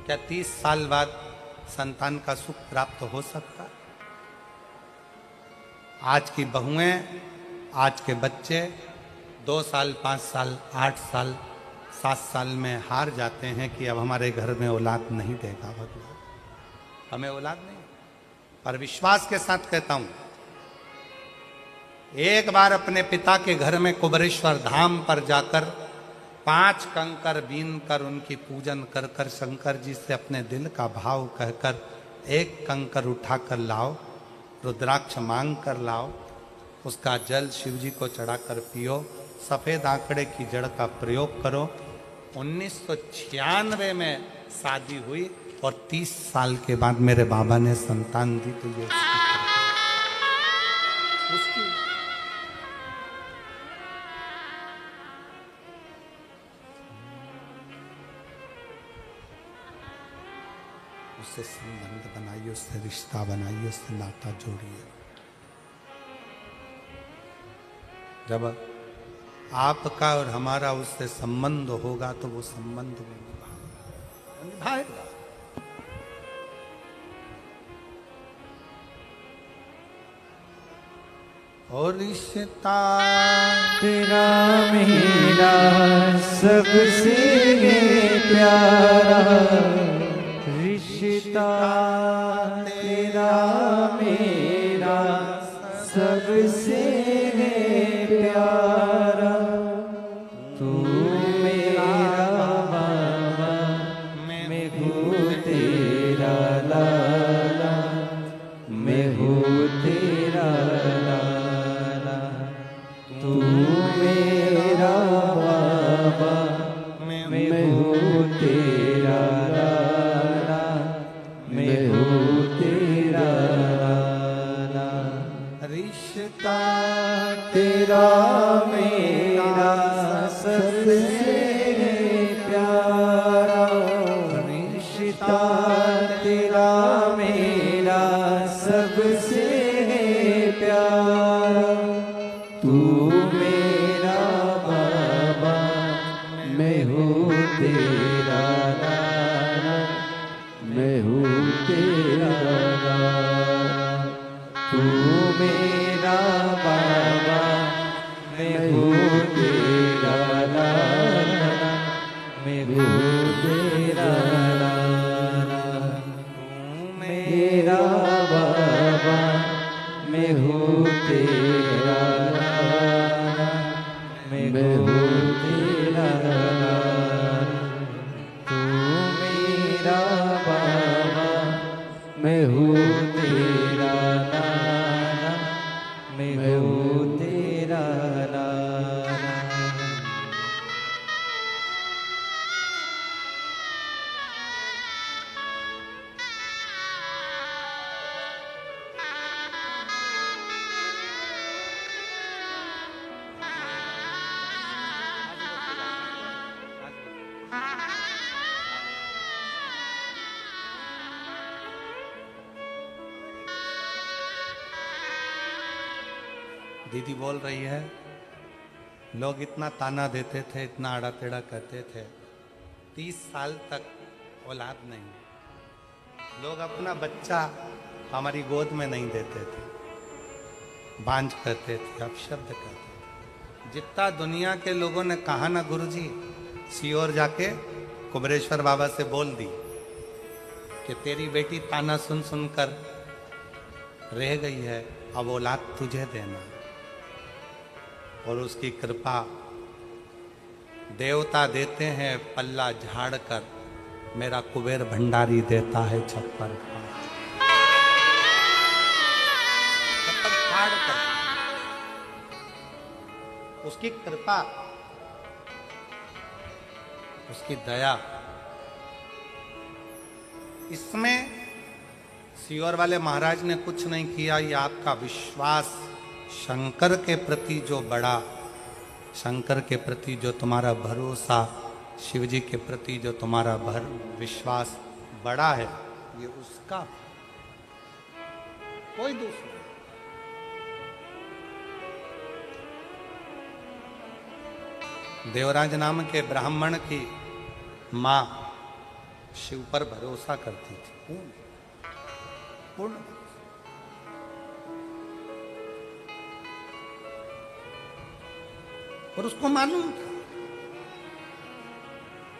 क्या 30 साल बाद संतान का सुख प्राप्त हो सकता है? आज की बहुएं, आज के बच्चे 2 साल, 5 साल, 8 साल, 7 साल में हार जाते हैं कि अब हमारे घर में औलाद नहीं देगा भगवान, हमें औलाद नहीं। पर विश्वास के साथ कहता हूं, एक बार अपने पिता के घर में कुबरेश्वर धाम पर जाकर 5 कंकर बीन कर उनकी पूजन कर कर शंकर जी से अपने दिल का भाव कहकर 1 कंकर उठाकर लाओ, रुद्राक्ष मांग कर लाओ, उसका जल शिव जी को चढ़ाकर पियो, सफेद आंकड़े की जड़ का प्रयोग करो। 1996 में शादी हुई और 30 साल के बाद मेरे बाबा ने संतान दी। तो ये उसकी उससे संबंध बनाइए, उससे रिश्ता बनाइए, उससे नाता जोड़िए। जब आपका और हमारा उससे संबंध होगा तो वो संबंध वो निभाएगा। और रिश्ता तेरा मेरा सबसे प्यारा, रिश्ता तेरा मेरा सबसे प्यारा, तू मेरा बाबा, मैं हूँ तेरा लाला, मैं हूँ तेरा लाला, तू मेरा बाबा, मैं हूँ तेरा लाला, मैं हूँ तेरा लाला। रिश्ता तेरा मेरा सबसे प्यारा, रिश्ता तेरा मेरा सबसे प्यारा, तू मेरा बाबा, मैं हूँ तेरा लाला, मैं हूँ तेरा लाला, तू मेरा बाबा, मैं हूँ तेरा लाला, मैं हूँ तेरा लाला, तू मेरा बाबा, मैं हूँ तेरा लाला, मैं हूँ तेरा लाला, तू मेरा बाबा, मैं हूँ तेरा लाला, मैं हूँ तेरा लाला। दीदी बोल रही है, लोग इतना ताना देते थे, इतना आड़ा टेढ़ा कहते थे, 30 साल तक औलाद नहीं, लोग अपना बच्चा हमारी गोद में नहीं देते थे, बांझ कहते थे, अपशब्द कहते थे। जितना दुनिया के लोगों ने कहा ना गुरुजी, सीओर जाके कुबरेश्वर बाबा से बोल दी कि तेरी बेटी ताना सुन सुनकर रह गई है, अब औलाद तुझे देना। और उसकी कृपा देवता देते हैं पल्ला झाड़ कर, मेरा कुबेर भंडारी देता है छप्पर फाड़ कर। उसकी कृपा, उसकी दया, इसमें सीओर वाले महाराज ने कुछ नहीं किया। ये आपका विश्वास शंकर के प्रति जो बड़ा, शंकर के प्रति जो तुम्हारा भरोसा, शिव जी के प्रति जो तुम्हारा विश्वास बड़ा है, ये उसका, कोई दूसरा। देवराज नाम के ब्राह्मण की मां शिव पर भरोसा करती थी, पूर्ण। और उसको मालूम था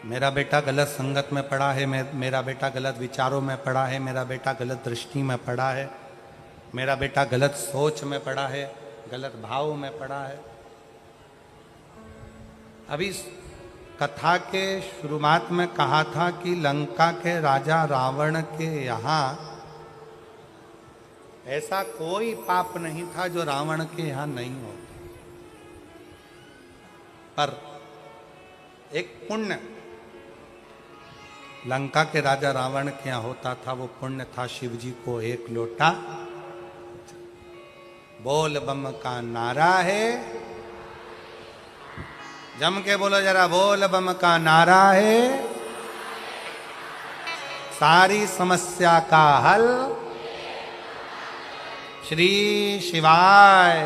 मेरा बेटा गलत संगत में पड़ा है, मेरा बेटा गलत विचारों में पड़ा है, मेरा बेटा गलत दृष्टि में पड़ा है, मेरा बेटा गलत सोच में पड़ा है, गलत भाव में पड़ा है। अभी कथा के शुरुआत में कहा था कि लंका के राजा रावण के यहाँ ऐसा कोई पाप नहीं था जो रावण के यहाँ नहीं होता, पर एक पुण्य लंका के राजा रावण के यहाँ होता था। वो पुण्य था शिव जी को एक लोटा। बोल बम का नारा है, जम के बोलो जरा, बोल बम का नारा है, सारी समस्या का हल श्री शिवाय।